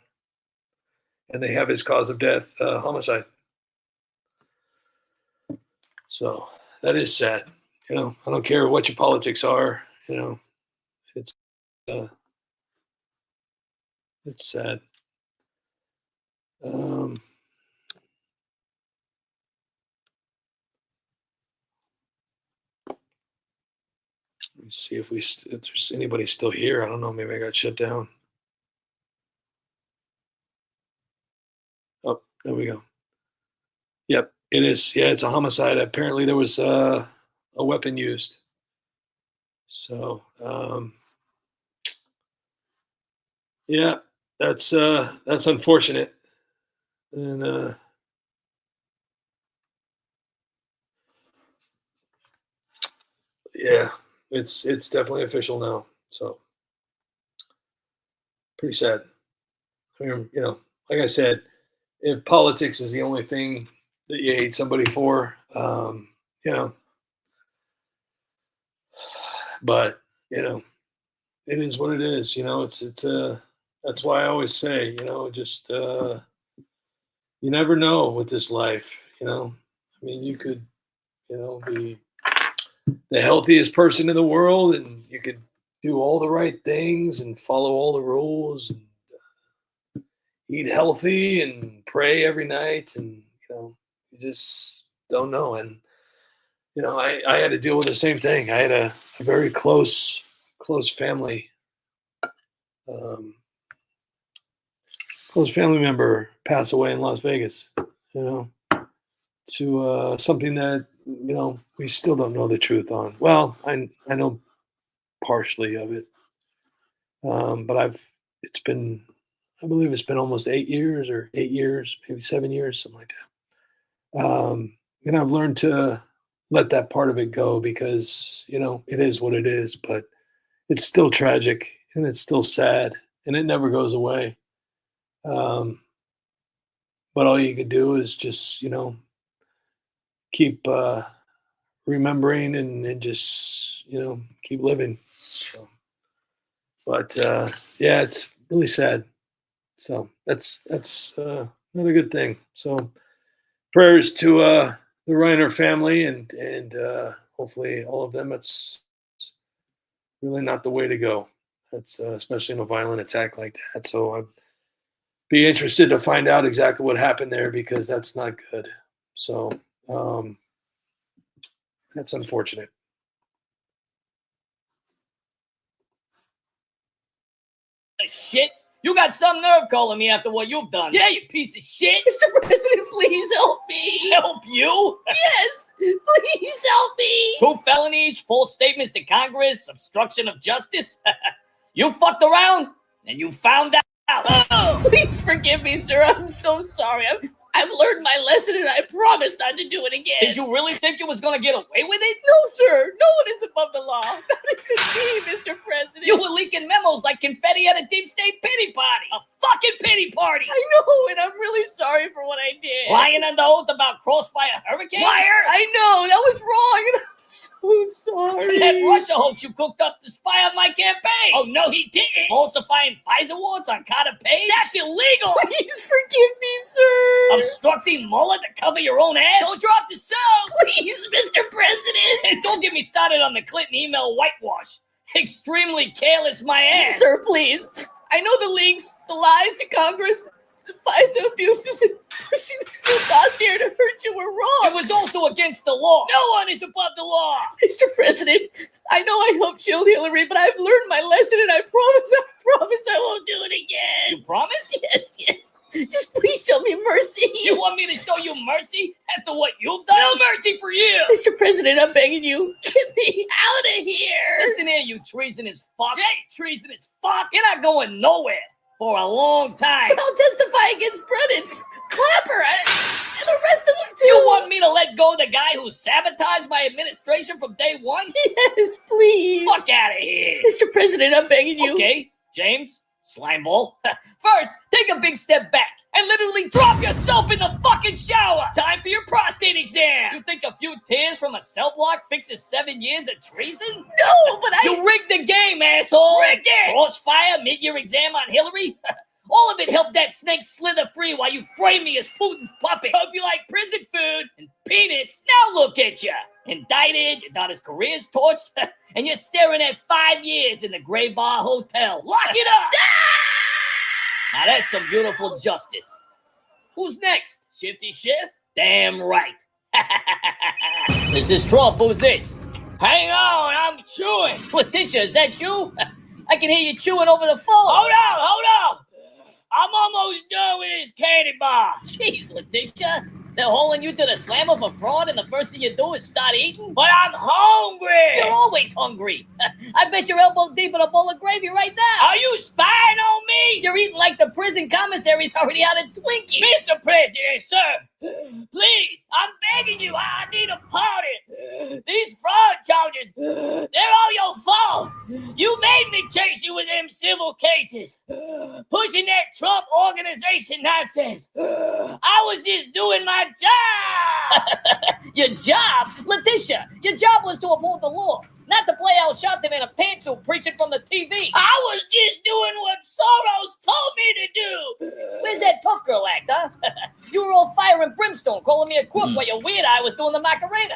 And they have his cause of death, homicide. So that is sad. I don't care what your politics are. It's sad. Let me see if there's anybody still here. I don't know. Maybe I got shut down. Oh, there we go. Yep, it is. Yeah, it's a homicide. Apparently, there was a weapon used. So, yeah, that's unfortunate. And yeah, it's definitely official now. So, pretty sad. I mean, like I said, if politics is the only thing that you hate somebody for, but it is what it is. That's why I always say, just you never know with this life. I mean, you could, be the healthiest person in the world, and you could do all the right things and follow all the rules and eat healthy and pray every night, and you just don't know. And I had to deal with the same thing. I had a very close family close family member pass away in Las Vegas, to something that, we still don't know the truth on. Well, I know partially of it. But I believe it's been almost 8 years or 8 years, maybe 7 years, something like that. And I've learned to let that part of it go because, it is what it is, but it's still tragic and it's still sad and it never goes away. But all you could do is just, keep remembering and just, keep living. So, but yeah, it's really sad. So that's not a good thing. So prayers to the Reiner family and hopefully all of them. It's really not the way to go. That's especially in a violent attack like that. So I'd be interested to find out exactly what happened there because that's not good. So that's unfortunate. Shit. You got some nerve calling me after what you've done. Yeah, you piece of shit. Mr. President, please help me. Help you? Yes, please help me. 2 felonies, false statements to Congress, obstruction of justice. You fucked around and you found out. Oh, please forgive me, sir. I'm so sorry. I've learned my lesson and I promise not to do it again. Did you really think you was gonna get away with it? No, sir. No one is above the law. Not even me, Mr. President. You were leaking memos like confetti at a deep state pity party. A fucking pity party. I know, and I'm really sorry for what I did. Lying under oath about Crossfire Hurricane? Liar! I know, that was wrong, and I'm so sorry. That Russia hoax you cooked up to spy on my campaign. Oh, no, he didn't. Falsifying Pfizer warrants on Carter Page? That's illegal. Please forgive me, sir. Obstructing Mueller to cover your own ass? Don't drop the sound. Please, Mr. President. Don't get me started on the Clinton email whitewash. Extremely careless, my ass. Sir, please. I know the leaks, the lies to Congress, the FISA abuses, and pushing the school dots here to hurt you were wrong. It was also against the law. No one is above the law. Mr. President, I know I helped shield Hillary, but I've learned my lesson, and I promise I won't do it again. You promise? Yes. Just please show me mercy. You want me to show you mercy after what you've done? No mercy for you. Mr. President, I'm begging you, get me out of here. Listen here, you treasonous fuck. Hey, treasonous fuck. You're not going nowhere for a long time. But I'll testify against Brennan, Clapper, and the rest of them too. You want me to let go of the guy who sabotaged my administration from day one? Yes, please. Fuck out of here. Mr. President, I'm begging you. Okay, James, Slimeball. First, take a big step back and literally drop yourself in the fucking shower. Time for your prostate exam. You think a few tears from a cell block fixes 7 years of treason? No, but You rigged the game, asshole. Rigged it. Crossfire, mid-year exam on Hillary. All of it helped that snake slither free while you frame me as Putin's puppet. Hope you like prison food and penis. Now look at you. Indicted, your daughter's career's torched, and you're staring at 5 years in the Gray Bar Hotel. Lock it up! Now that's some beautiful justice. Who's next? Shifty Shift? Damn right. This is Trump. Who's this? Hang on, I'm chewing. Letitia, is that you? I can hear you chewing over the phone. Hold on. I'm almost done with this candy bar. Jeez, Letitia. They're holding you to the slammer for fraud, and the first thing you do is start eating? But I'm hungry. You're always hungry. I bet you're elbow deep in a bowl of gravy right now. Are you spying on me? You're eating like the prison commissary's already out of Twinkies. Mr. President, sir, please, I'm begging you. I need a pardon. These fraud charges, they're all your fault. You made me chase you with them civil cases. Pushing that Trump organization nonsense. I was just doing my job. Your job? Letitia, your job was to uphold the law, not to play Al Sharpton in a pantsuit preaching from the TV. I was just doing what Soros told me to do. Where's that tough girl act, huh? You were all fire and brimstone, calling me a crook while your weird eye was doing the Macarena.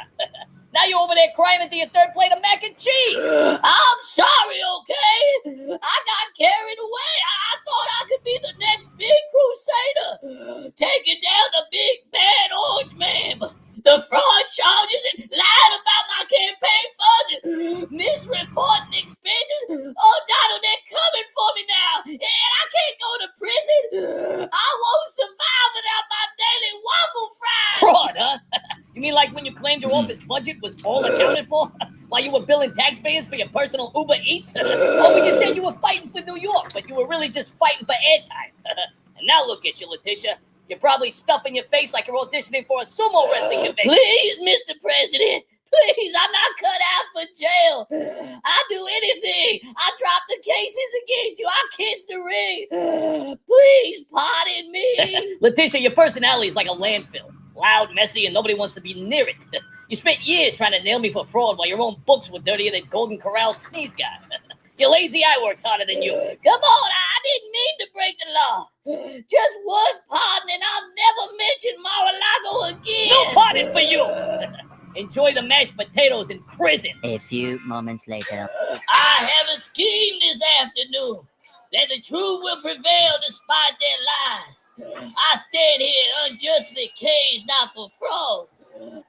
Now you're over there crying into your third plate of mac and cheese. I'm sorry, okay? I got carried away. I thought I could be the next big crusader, taking down the big bad orange man. But the fraud charges and lying about my campaign funds and misreporting expenses. Oh, Donald, they're coming for me now. And I can't go to prison. you claimed your office budget was all accounted for while you were billing taxpayers for your personal Uber Eats? Oh, but you said you were fighting for New York, but you were really just fighting for airtime. And now look at you, Letitia. You're probably stuffing your face like you're auditioning for a sumo wrestling convention. Please, Mr. President. Please, I'm not cut out for jail. I'll do anything. I drop the cases against you. I'll kiss the ring. Please pardon me. Letitia, your personality is like a landfill. Loud, messy, and nobody wants to be near it. You spent years trying to nail me for fraud while your own books were dirtier than Golden Corral sneeze guy. Your lazy eye works harder than you. Come on, I didn't mean to break the law. Just one pardon and I'll never mention Mar-a-Lago again. No pardon for you. Enjoy the mashed potatoes in prison. A few moments later. I have a scheme this afternoon that the truth will prevail despite their lies. I stand here unjustly caged not for fraud,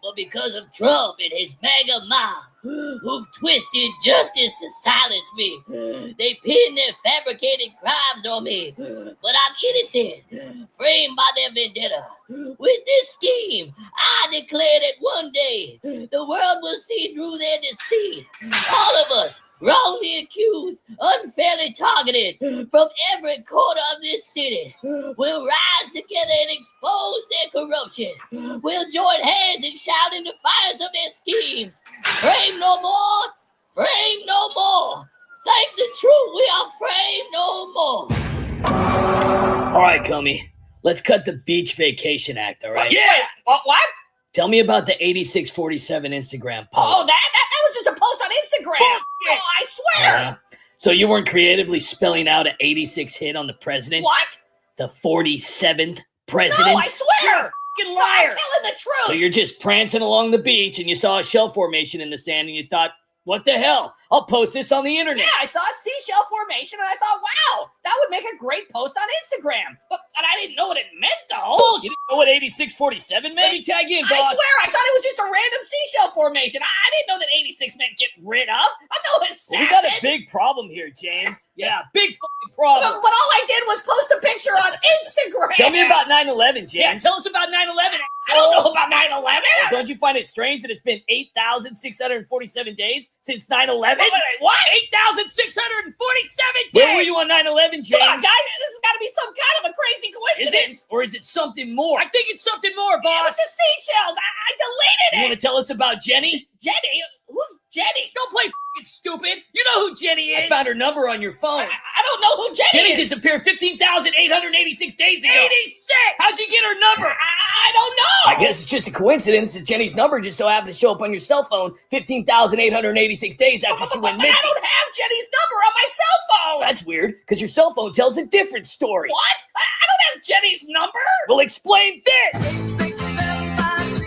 but because of Trump and his MAGA mob, who've twisted justice to silence me. They pin their fabricated crimes on me, but I'm innocent, framed by their vendetta. With this scheme, I declare that one day the world will see through their deceit. All of us, wrongly accused, unfairly targeted from every corner of this city, will rise together and expose their corruption. We'll join hands and shout in defiance of their schemes. Frame no more, frame no more. Thank the truth, we are framed no more. All right, Comey. Let's cut the beach vacation act, all right? Yeah. What? Tell me about the 8647 Instagram post. Oh, that was just a post on Instagram. Bullshit. Oh, I swear. So you weren't creatively spelling out an 86 hit on the president? What? The 47th president? No, I swear. You're a fucking liar. I'm telling the truth. So you're just prancing along the beach and you saw a shell formation in the sand and you thought, what the hell? I'll post this on the internet. Yeah, I saw a seashell formation and I thought, wow, that would make a great post on Instagram. But I didn't know what it meant, though. Bullshit. You didn't know what 8647 meant? Let me tag you in, boss. I swear, I thought it was just a random seashell formation. I didn't know that 86 meant get rid of. I'm no assassin. We got a big problem here, James. Yeah, big fucking problem. But all I did was post a picture on Instagram. Tell me about 9/11, James. Yeah, tell us about 9/11. I don't know about 9/11. Well, don't you find it strange that it's been 8,647 days since 9/11? Wait, what? 8,647 days! Where were you on 9/11, James? Come on, guys, this has got to be some kind of a crazy Is coincidence. it? Or is it something more? I think it's something more, Yeah, it was boss. the seashells. I deleted You it. want to tell us about Jenny? Jenny? Who's Jenny? Don't play fucking stupid. You know who Jenny is. I found her number on your phone. I don't know who Jenny is. disappeared 15,886 days ago. 86. How'd you get her number? I don't know. I guess it's just a coincidence that Jenny's number just so happened to show up on your cell phone 15,886 days after she went But I missing. don't have Jenny's number on my cell phone. That's weird, because your cell phone tells a different story. What? I don't have Jenny's number. Well, explain this.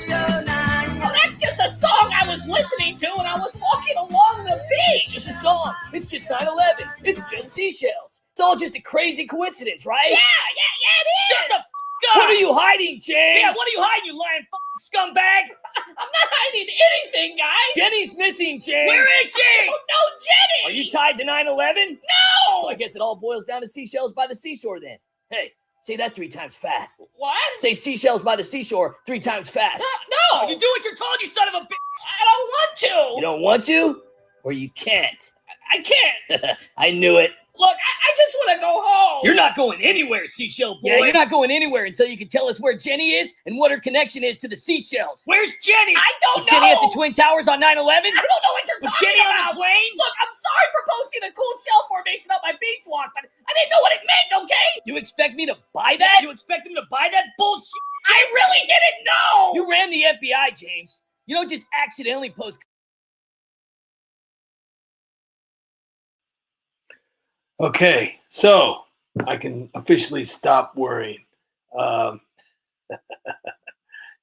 Well, that's just a song I was listening to when I was walking along the It's beach. just a song. It's just 9/11. It's just seashells. It's all just a crazy coincidence, right? Yeah, it is. Shut the f*** up. What are you hiding, James? Yeah, what are you hiding, you lying fucking scumbag? I'm not hiding anything, guys. Jenny's missing, James. Where is she? I don't know Jenny. Are you tied to 9/11? No. So I guess it all boils down to seashells by the seashore then. Hey, say that 3 times fast. What? Say seashells by the seashore 3 times fast. No. You do what you're told, you son of a bitch. I don't want to. You don't want to? Or you can't? I can't. I knew it. Look, I just want to go home. You're not going anywhere, seashell boy. Yeah, you're not going anywhere until you can tell us where Jenny is and what her connection is to the seashells. Where's Jenny? I don't Was Jenny know. at the Twin Towers on 9/11? I don't know what you're Was talking Jenny about. on the plane? Look, I'm sorry for posting a cool shell formation on my beach walk, but I didn't know what it meant, okay? You expect me to buy that? You expect them to buy that bullshit? I really didn't know. You ran the FBI, James. You don't just accidentally post. Okay, so I can officially stop worrying.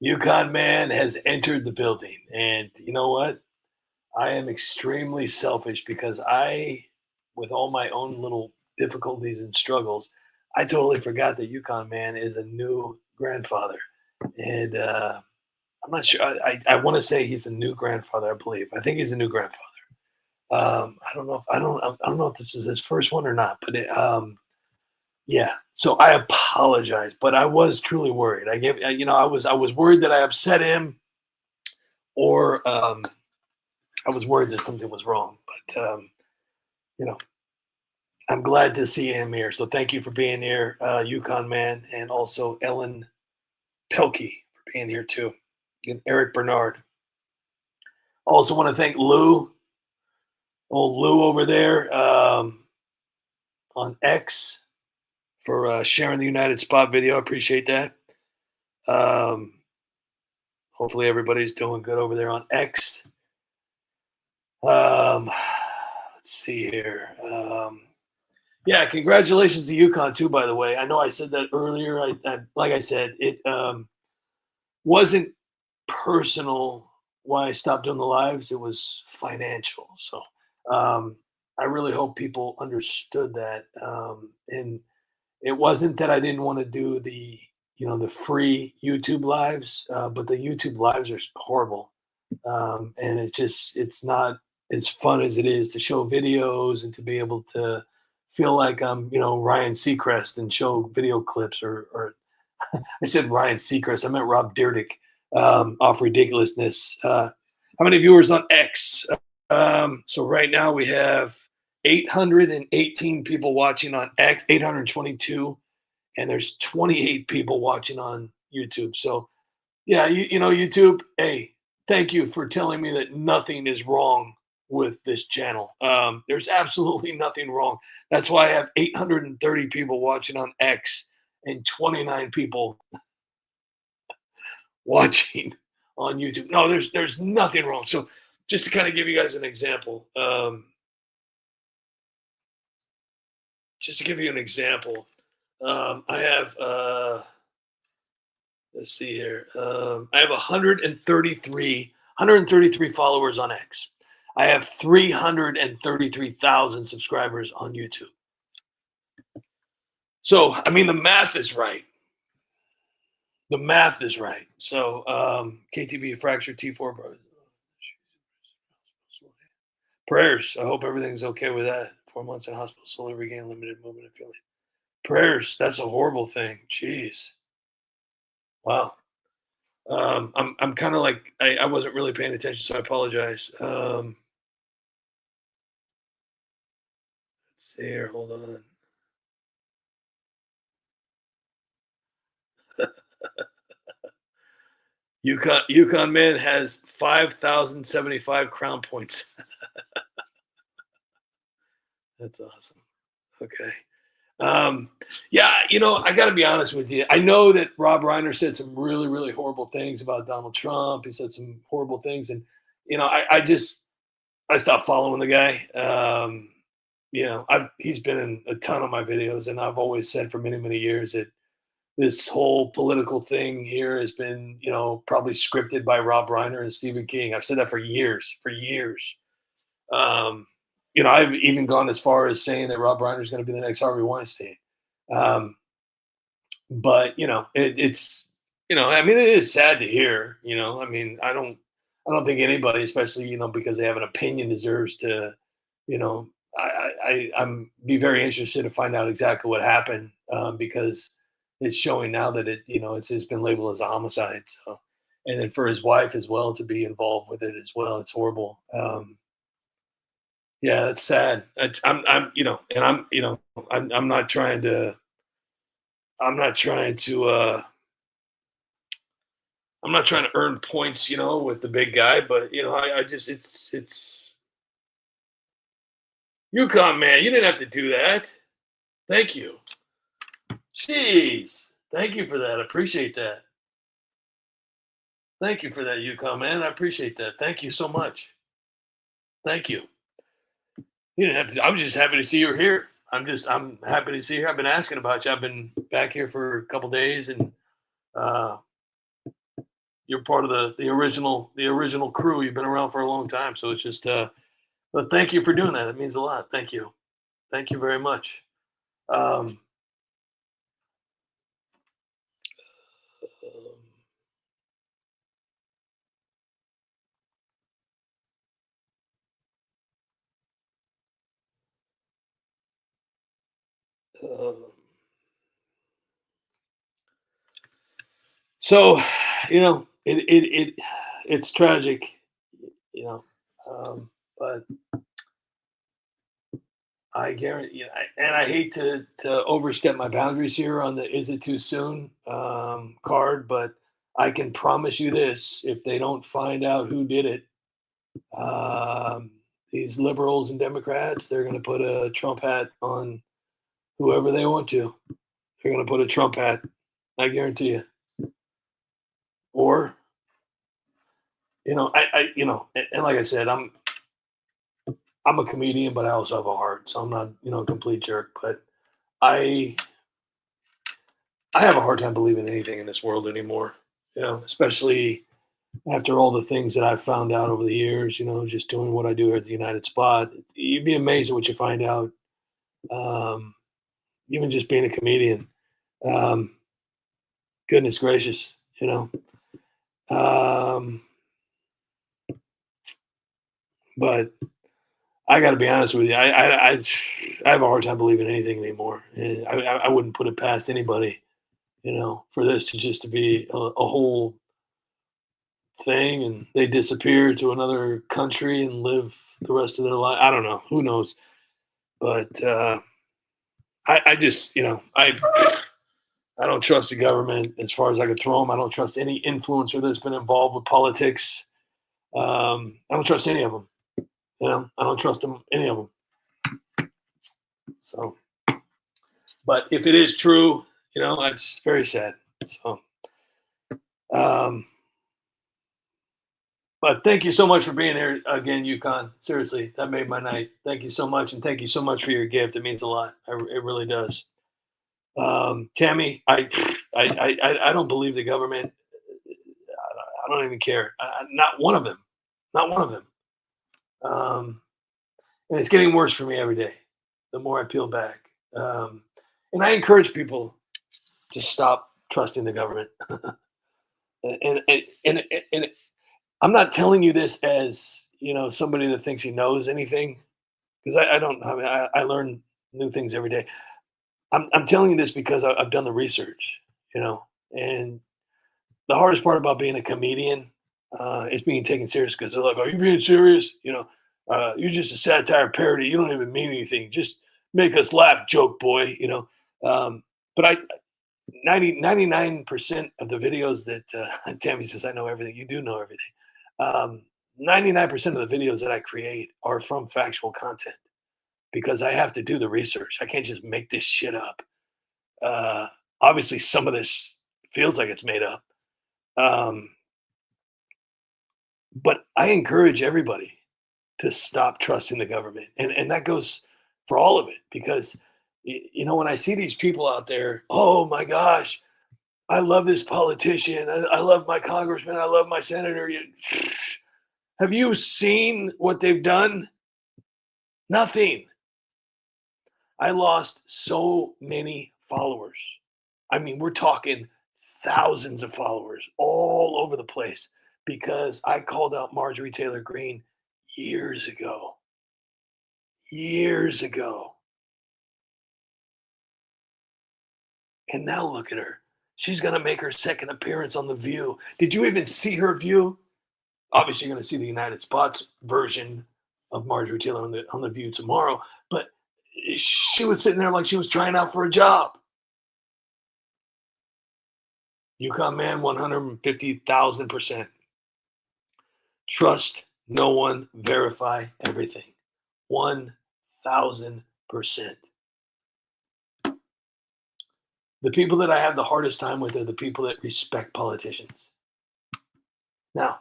Yukon Man has entered the building, and you know what? I am extremely selfish because I, with all my own little difficulties and struggles, I totally forgot that Yukon Man is a new grandfather, and I'm not sure. I want to say he's a new grandfather. I believe. I think he's a new grandfather. I don't know if this is his first one or not, but yeah. So I apologize, but I was truly worried. I was worried that I upset him, or I was worried that something was wrong. But you know, I'm glad to see him here. So thank you for being here, Yukon Man, and also Ellen Pelkey for being here too, and Eric Bernard. Also want to thank Lou, old Lou over there on X for sharing the United Spot video. I appreciate that. Hopefully everybody's doing good over there on X. Let's see here. Yeah, congratulations to Yukon too, by the way. I know I said that earlier. Like I said, it wasn't personal why I stopped doing the lives. It was financial. So I really hope people understood that. And it wasn't that I didn't want to do the free YouTube lives, but the YouTube lives are horrible. And it's not as fun as it is to show videos and to be able to feel like I'm, Ryan Seacrest and show video clips or I said Ryan Seacrest, I meant Rob Dyrdek, off ridiculousness. How many viewers on X? So right now we have 818 people watching on X, 822, and there's 28 people watching on YouTube. So yeah, YouTube, hey, thank you for telling me that nothing is wrong with this channel. There's absolutely nothing wrong. That's why I have 830 people watching on X and 29 people watching on YouTube. No, there's nothing wrong. So just to kind of give you guys an example, I have let's see here. I have 133 followers on X. I have 333,000 subscribers on YouTube. So, I mean, the math is right. The math is right. So, KTB fractured T4 brothers. Prayers. I hope everything's okay with that. 4 months in hospital, slowly regain limited movement and feeling. Prayers. That's a horrible thing. Jeez. Wow. I'm kind of like I wasn't really paying attention, so I apologize. Let's see here. Hold on. Yukon Man has 5,075 crown points. That's awesome. Okay. Yeah, I got to be honest with you. I know that Rob Reiner said some really, really horrible things about Donald Trump. He said some horrible things, and I stopped following the guy. He's been in a ton of my videos, and I've always said for many, many years that this whole political thing here has been, probably scripted by Rob Reiner and Stephen King. I've said that for years. I've even gone as far as saying that Rob Reiner is going to be the next Harvey Weinstein. But it's I mean, it is sad to hear. I mean, I don't think anybody, especially because they have an opinion, deserves to. I'm be very interested to find out exactly what happened, because it's showing now that it's been labeled as a homicide. So, and then for his wife as well to be involved with it as well, it's horrible. Yeah, that's sad. I'm not trying to. I'm not trying to earn points, with the big guy, but I just it's Yukon Man, you didn't have to do that. Thank you. Jeez. Thank you for that. I appreciate that. Thank you for that, Yukon Man. I appreciate that. Thank you so much. Thank you. You didn't have to. I was just happy to see you here. I'm happy to see you. I've been asking about you. I've been back here for a couple days, and you're part of the original crew. You've been around for a long time, so it's just. But thank you for doing that. It means a lot. Thank you very much. So, it it's tragic, but I guarantee, and I hate to overstep my boundaries here on the "is it too soon" card, but I can promise you this: if they don't find out who did it, um, these liberals and Democrats, they're going to put a Trump hat on whoever they want to. They're going to put a Trump hat. I guarantee you. Or, and like I said, I'm a comedian, but I also have a heart, so I'm not, a complete jerk. But I have a hard time believing anything in this world anymore. Especially after all the things that I've found out over the years. Just doing what I do here at the United Spot. You'd be amazed at what you find out. Even just being a comedian. Goodness gracious, but I got to be honest with you. I have a hard time believing anything anymore. And I wouldn't put it past anybody, for this to be a whole thing, and they disappear to another country and live the rest of their life. I don't know. Who knows? But I just, I don't trust the government as far as I could throw them. I don't trust any influencer that's been involved with politics. I don't trust any of them. I don't trust them, any of them. So, but if it is true, it's very sad. So, but thank you so much for being here again, Yukon. Seriously, that made my night. Thank you so much, and thank you so much for your gift. It means a lot. It really does. Tammy, I don't believe the government. I don't even care. Not one of them. Not one of them. And it's getting worse for me every day. The more I peel back, and I encourage people to stop trusting the government. and I'm not telling you this as somebody that thinks he knows anything, because I don't. I mean, I learn new things every day. I'm telling you this because I've done the research, and the hardest part about being a comedian is being taken serious, because they're like, "Are you being serious? You're just a satire parody. You don't even mean anything. Just make us laugh, joke boy." But 99% of the videos that Tammy says I know everything. You do know everything. 99% of the videos that I create are from factual content, because I have to do the research. I can't just make this shit up. Obviously, some of this feels like it's made up. But I encourage everybody to stop trusting the government. And that goes for all of it, because, when I see these people out there, oh my gosh, I love this politician. I love my congressman. I love my senator. Have you seen what they've done? Nothing. I lost so many followers. I mean, we're talking thousands of followers all over the place, because I called out Marjorie Taylor Greene years ago. Years ago. And now look at her. She's going to make her second appearance on The View. Did you even see her View? Obviously, you're going to see the United Spots version of Marjorie Taylor on the View tomorrow. But she was sitting there like she was trying out for a job. Yukon Man, 150,000%. Trust no one, verify everything. 1,000%. The people that I have the hardest time with are the people that respect politicians. Now,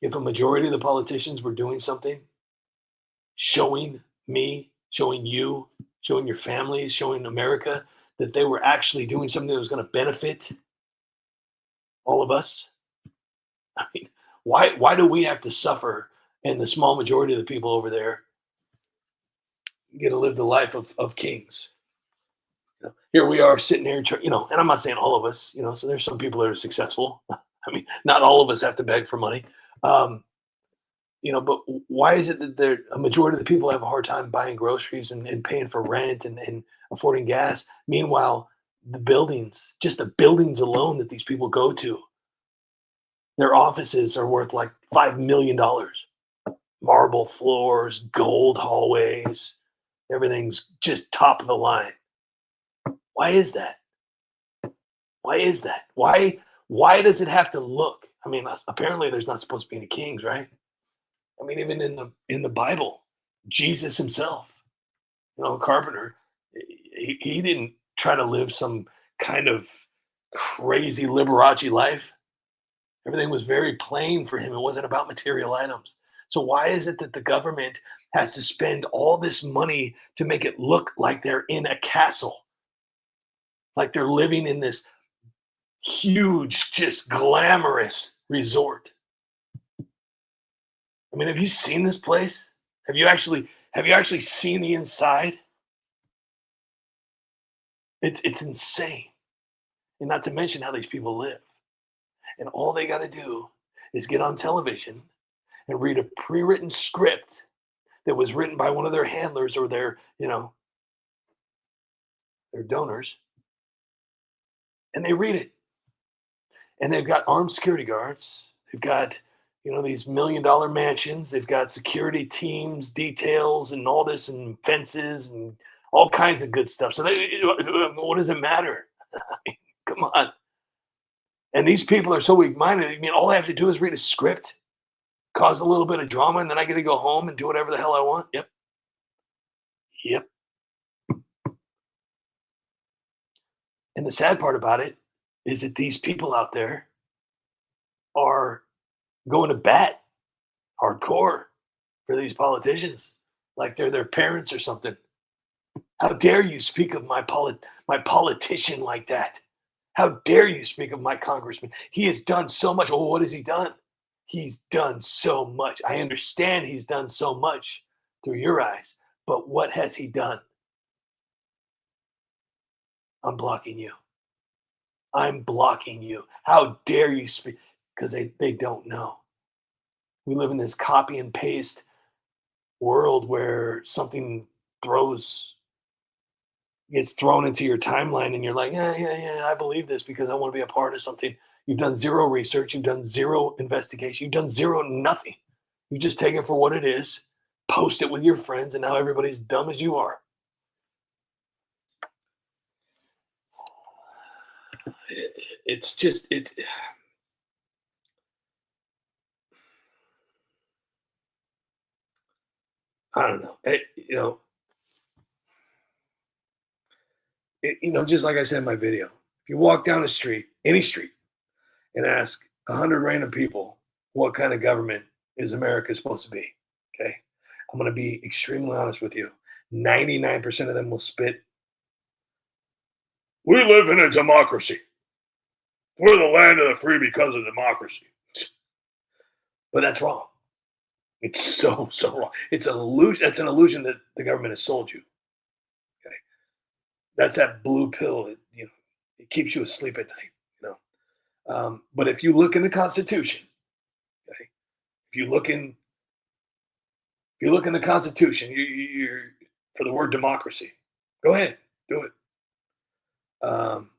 if a majority of the politicians were doing something, showing me, showing you, showing your families, showing America that they were actually doing something that was going to benefit all of us, I mean, why do we have to suffer, and the small majority of the people over there get to live the life of kings? Here we are sitting here, and I'm not saying all of us, so there's some people that are successful. I mean, not all of us have to beg for money. But why is it that a majority of the people have a hard time buying groceries and paying for rent and affording gas? Meanwhile, the buildings, just the buildings alone that these people go to, Their offices are worth like $5 million. Marble floors, gold hallways, everything's just top of the line. Why is that? Why is that? Why does it have to look? I mean, apparently there's not supposed to be any kings, right? I mean, even in the Bible, Jesus himself, carpenter, he didn't try to live some kind of crazy Liberace life. Everything was very plain for him. It wasn't about material items. So why is it that the government has to spend all this money to make it look like they're in a castle? Like they're living in this huge, just glamorous resort. I mean, have you seen this place? Have you actually seen the inside? It's insane. And not to mention how these people live. And all they got to do is get on television and read a pre-written script that was written by one of their handlers or their donors. And they read it. And they've got armed security guards. They've got, these $1 million mansions. They've got security teams, details, and all this, and fences, and all kinds of good stuff. So what does it matter? I mean, come on. And these people are so weak-minded. I mean, all I have to do is read a script, cause a little bit of drama, and then I get to go home and do whatever the hell I want. Yep. And the sad part about it is that these people out there are going to bat hardcore for these politicians, like they're their parents or something. How dare you speak of my politician like that? How dare you speak of my congressman? He has done so much. Well, what has he done? He's done so much. I understand he's done so much through your eyes, but what has he done? I'm blocking you. I'm blocking you. How dare you speak? Because they don't know. We live in this copy and paste world where something gets thrown into your timeline and you're like, yeah, I believe this because I want to be a part of something. You've done zero research. You've done zero investigation. You've done nothing. You just take it for what it is, post it with your friends, and now everybody's dumb as you are. I don't know. Just like I said in my video, if you walk down a street, any street, and ask 100 random people what kind of government is America supposed to be, okay? I'm going to be extremely honest with you. 99% of them will spit, we live in a democracy. We're the land of the free because of democracy. But that's wrong. It's so wrong. It's an illusion. That's an illusion that the government has sold you. Okay, that's that blue pill. It keeps you asleep at night. But if you look in the Constitution, okay, if you look in the Constitution, you're for the word democracy. Go ahead, do it.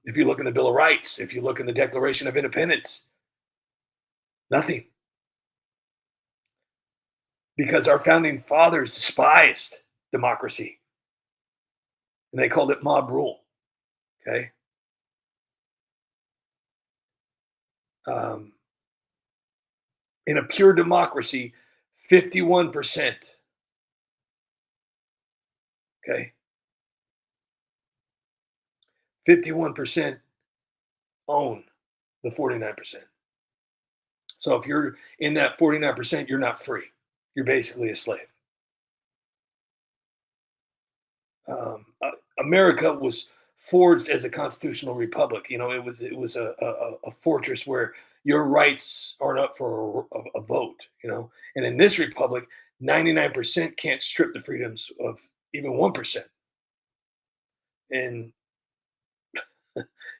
If you look in the Bill of Rights, if you look in the Declaration of Independence, nothing. Because our founding fathers despised democracy. And they called it mob rule. Okay? In a pure democracy, 51%. Okay? 51% own the 49%. So if you're in that 49%, you're not free. You're basically a slave. America was forged as a constitutional republic. It was a fortress where your rights aren't up for a vote. And in this republic, 99% can't strip the freedoms of even 1%. And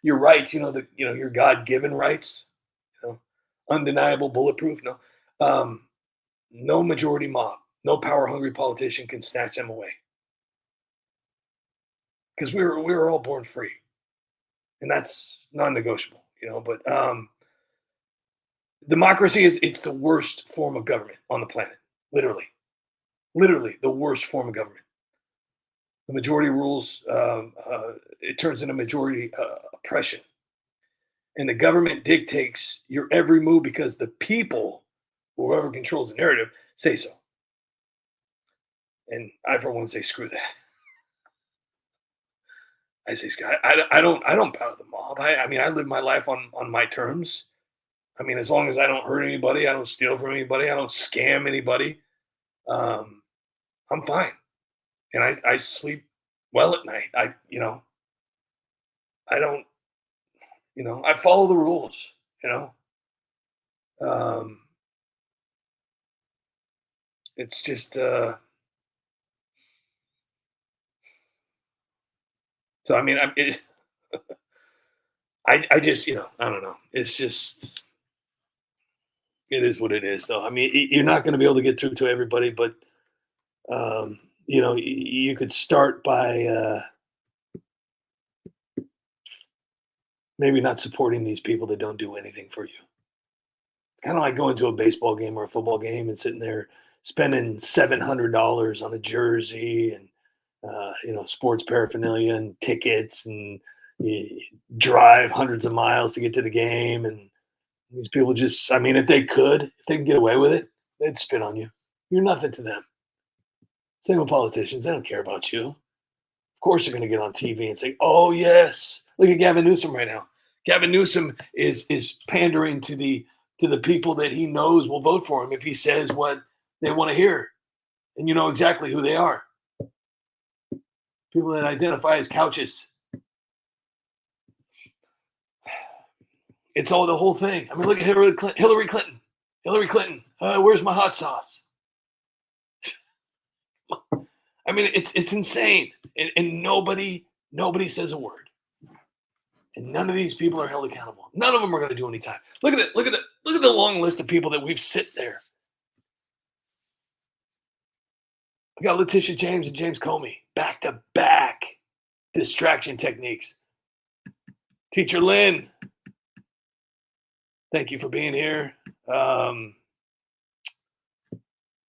your rights, your God-given rights, undeniable, bulletproof. No majority mob, no power-hungry politician can snatch them away. Because we were all born free, and that's non-negotiable. But democracy it's the worst form of government on the planet. Literally the worst form of government. The majority rules. It turns into majority oppression, and the government dictates your every move because the people, whoever controls the narrative, say so. And I, for one, say screw that. I say, I don't bow to the mob. I mean, I live my life on my terms. I mean, as long as I don't hurt anybody, I don't steal from anybody, I don't scam anybody, I'm fine. And I sleep well at night. I don't, I follow the rules, Um, it's just, so, I mean, I just, I don't know. It's just, it is what it is, though. I mean, you're not going to be able to get through to everybody, but you could start by maybe not supporting these people that don't do anything for you. It's kind of like going to a baseball game or a football game and sitting there spending $700 on a jersey and sports paraphernalia and tickets, and you drive hundreds of miles to get to the game. And these people just, I mean, if they can get away with it, they'd spit on you. You're nothing to them. Same with politicians. They don't care about you. Of course, they're going to get on TV and say, "Oh yes, look at Gavin Newsom right now." Gavin Newsom is pandering to the people that he knows will vote for him if he says what they want to hear, and you know exactly who they are. People that identify as couches. It's all the whole thing. I mean, look at Hillary Clinton. Hillary Clinton. Where's my hot sauce? I mean, it's insane, and nobody says a word, and none of these people are held accountable. None of them are going to do any time. Look at it. Look at the long list of people that we've sit there. We got Letitia James and James Comey back to back distraction techniques. Teacher Lynn, thank you for being here.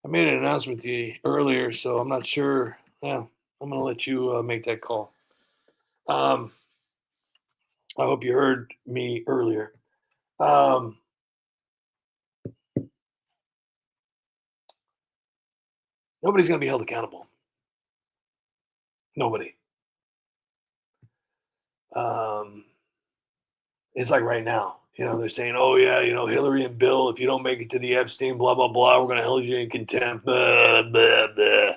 I made an announcement to you earlier, so I'm not sure. Yeah, I'm going to let you make that call. I hope you heard me earlier. Nobody's going to be held accountable. Nobody. It's like right now. They're saying, "Oh yeah, Hillary and Bill, if you don't make it to the Epstein, blah blah blah, we're going to hold you in contempt." Blah, blah, blah.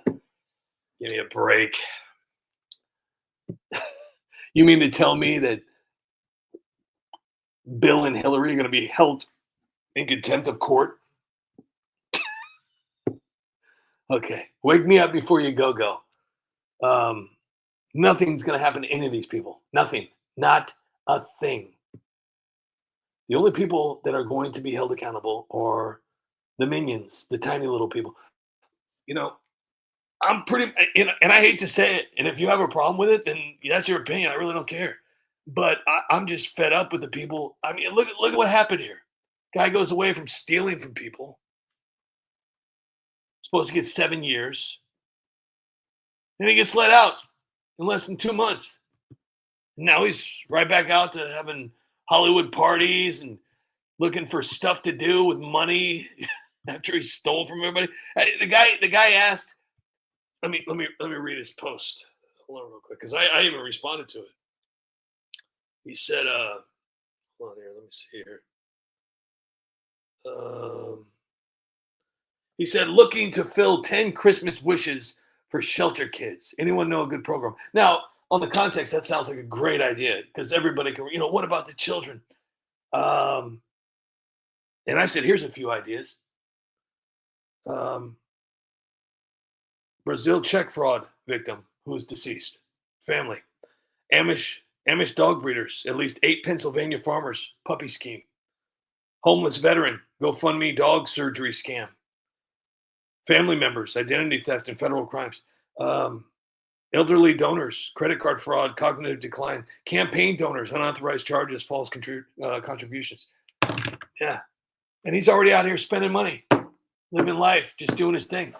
Give me a break. You mean to tell me that Bill and Hillary are going to be held in contempt of court? Okay, wake me up before you go. Nothing's going to happen to any of these people. Nothing. Not a thing. The only people that are going to be held accountable are the minions, the tiny little people. I'm pretty, and I hate to say it, and if you have a problem with it, then that's your opinion. I really don't care. But I'm just fed up with the people. I mean, look at what happened here. Guy goes away from stealing from people. Supposed to get 7 years. And he gets let out in less than 2 months. Now he's right back out to having Hollywood parties and looking for stuff to do with money after he stole from everybody. The guy asked, let me read his post. Hold on real quick, because I even responded to it. He said, hold on here, let me see here. He said, looking to fill 10 Christmas wishes for shelter kids. Anyone know a good program? Now, on the context, that sounds like a great idea, because everybody can, what about the children? And I said, here's a few ideas. Brazil check fraud victim who is deceased. Family. Amish dog breeders. At least 8 Pennsylvania farmers. Puppy scheme. Homeless veteran. GoFundMe dog surgery scam. Family members. Identity theft and federal crimes. Elderly donors. Credit card fraud. Cognitive decline. Campaign donors. Unauthorized charges. False contributions. Yeah. And he's already out here spending money, living life, just doing his thing.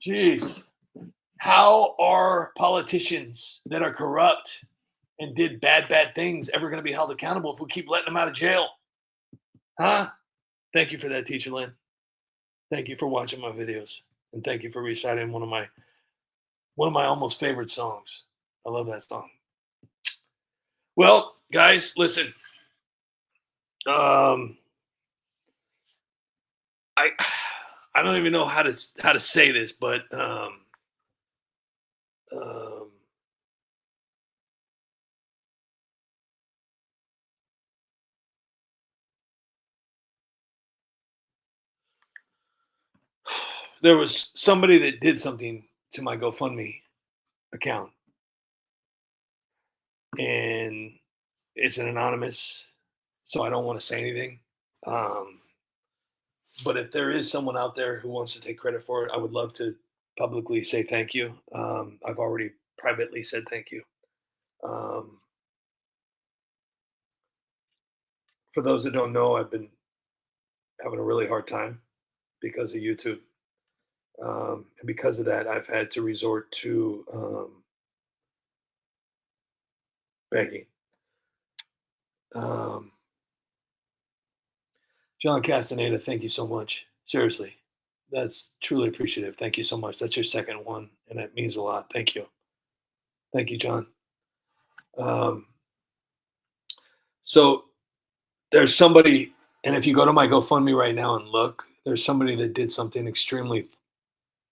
Jeez. How are politicians that are corrupt and did bad things ever going to be held accountable if we keep letting them out of jail? Huh? Thank you for that, Teacher Lynn. Thank you for watching my videos. And thank you for reciting one of my almost favorite songs. I love that song. Well, guys, listen. I don't even know how to say this, but there was somebody that did something to my GoFundMe account, and it's an anonymous, so I don't want to say anything. But if there is someone out there who wants to take credit for it, I would love to publicly say thank you. I've already privately said thank you. For those that don't know, I've been having a really hard time because of YouTube. And because of that, I've had to resort to begging. John Castaneda, thank you so much. Seriously, that's truly appreciative. Thank you so much. That's your second one, and it means a lot. Thank you. Thank you, John. So there's somebody, and if you go to my GoFundMe right now and look, there's somebody that did something extremely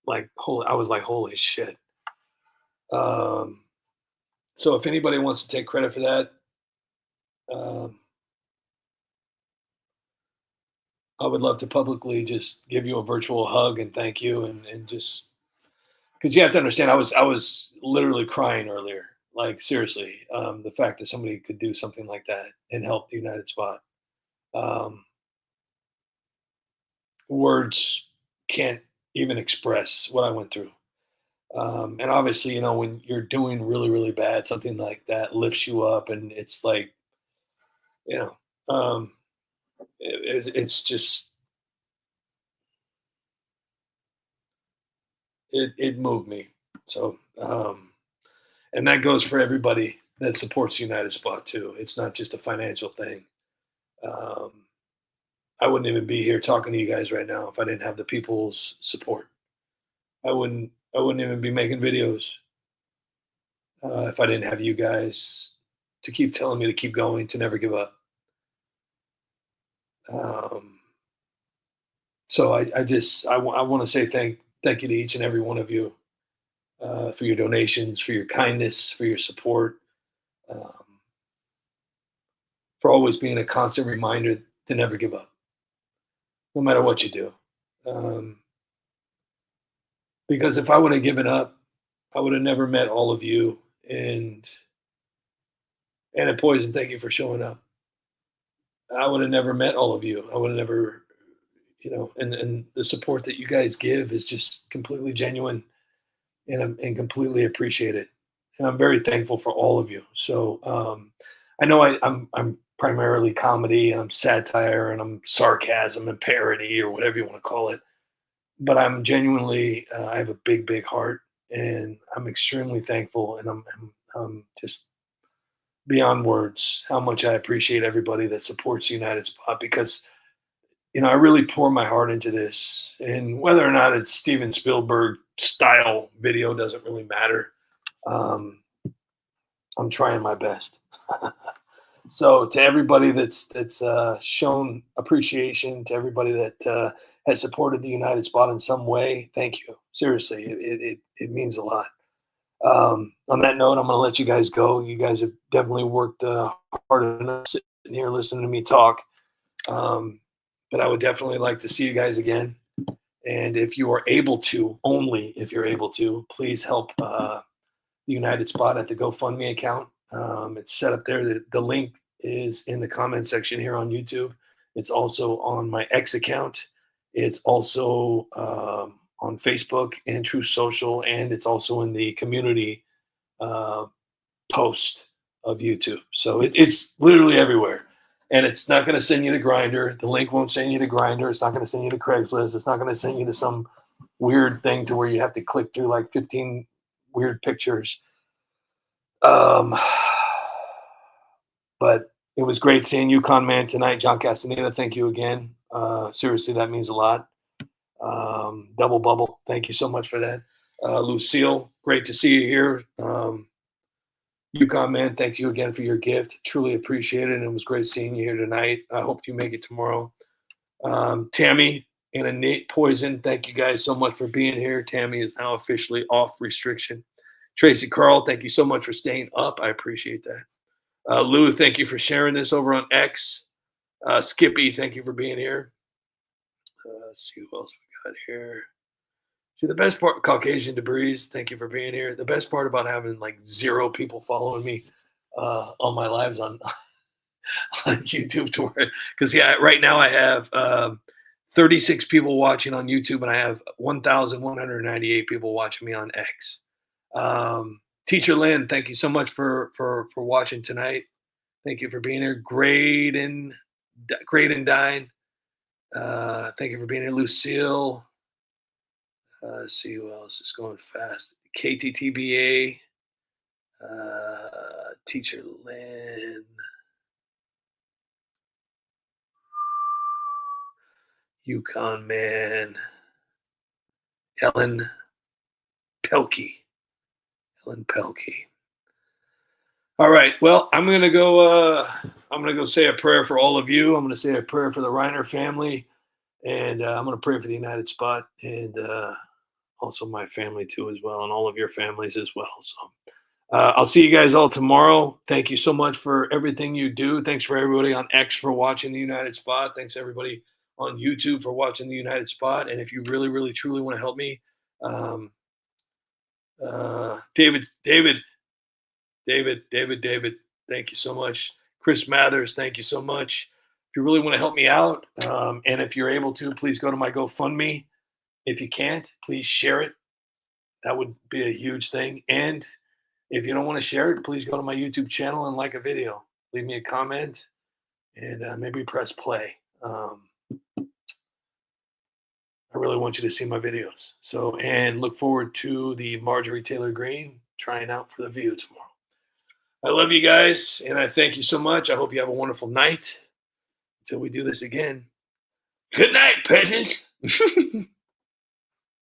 I was like, holy shit. So if anybody wants to take credit for that, I would love to publicly just give you a virtual hug and thank you, and just because you have to understand, I was literally crying earlier. Like, seriously, the fact that somebody could do something like that and help the United Spot. Words can't even express what I went through. And obviously, you know, when you're doing really, really bad, something like that lifts you up, and it's like, you know, it's just, it moved me. So, and that goes for everybody that supports United Spot too. It's not just a financial thing. I wouldn't even be here talking to you guys right now if I didn't have the people's support. I wouldn't even be making videos if I didn't have you guys to keep telling me to keep going, to never give up. So I want to say thank you to each and every one of you for your donations, for your kindness, for your support, for always being a constant reminder to never give up, no matter what you do. Because if I would have given up, I would have never met all of you. And at Poison, thank you for showing up. I would have never met all of you. I would have never, you know, and the support that you guys give is just completely genuine and completely appreciated. And I'm very thankful for all of you. So I know I'm primarily comedy, I'm satire, and I'm sarcasm and parody, or whatever you want to call it. But I'm genuinely, I have a big heart, and I'm extremely thankful, and I'm just beyond words how much I appreciate everybody that supports United Spot, because, you know, I really pour my heart into this, and whether or not it's Steven Spielberg style video doesn't really matter. I'm trying my best. So to everybody that's shown appreciation, to everybody that has supported the United Spot in some way, thank you. Seriously, it means a lot. On that note, I'm going to let you guys go. You guys have definitely worked hard enough sitting here listening to me talk. But I would definitely like to see you guys again. And if you are able to, only if you're able to, please help the United Spot at the GoFundMe account. It's set up there. The link is in the comment section here on YouTube. It's also on my X account. It's also on Facebook and True Social, and it's also in the community post of YouTube. So it's literally everywhere. And it's not going to send you to Grindr. The link won't send you to Grindr. It's not going to send you to Craigslist. It's not going to send you to some weird thing to where you have to click through like 15 weird pictures. But it was great seeing UConn Man tonight. John Castaneda, thank you again. Seriously, that means a lot. Double Bubble, thank you so much for that. Lucille, great to see you here. UConn Man, thank you again for your gift. Truly appreciate it. And it was great seeing you here tonight. I hope you make it tomorrow. Tammy and Innate Poison, thank you guys so much for being here. Tammy is now officially off restriction. Tracy Carl, thank you so much for staying up. I appreciate that. Lou, thank you for sharing this over on X. Skippy, thank you for being here. Let's see who else we got here. See, the best part, Caucasian Debris, thank you for being here. The best part about having like 0 people following me on my lives on YouTube tour, because right now I have 36 people watching on YouTube, and I have 1,198 people watching me on X. Teacher Lynn, thank you so much for watching tonight. Thank you for being here. Great and Dine. Thank you for being here, Lucille. Let's see who else is going fast. KTTBA. Teacher Lynn. UConn Man. Ellen Pelkey. All right. Well, I'm gonna go say a prayer for all of you. I'm gonna say a prayer for the Reiner family, and I'm gonna pray for the United Spot, and also my family too as well, and all of your families as well. So I'll see you guys all tomorrow. Thank you so much for everything you do. Thanks for everybody on X for watching the United Spot. Thanks everybody on YouTube for watching the United Spot. And if you really, really, truly want to help me, David, thank you so much. Chris Mathers, thank you so much. If you really want to help me out, and if you're able to, please go to my GoFundMe. If you can't, please share it. That would be a huge thing. And if you don't want to share it, please go to my YouTube channel and like a video. Leave me a comment and maybe press play. I really want you to see my videos. So, and look forward to the Marjorie Taylor Greene trying out for The View tomorrow. I love you guys, and I thank you so much. I hope you have a wonderful night until we do this again. Good night, peasants.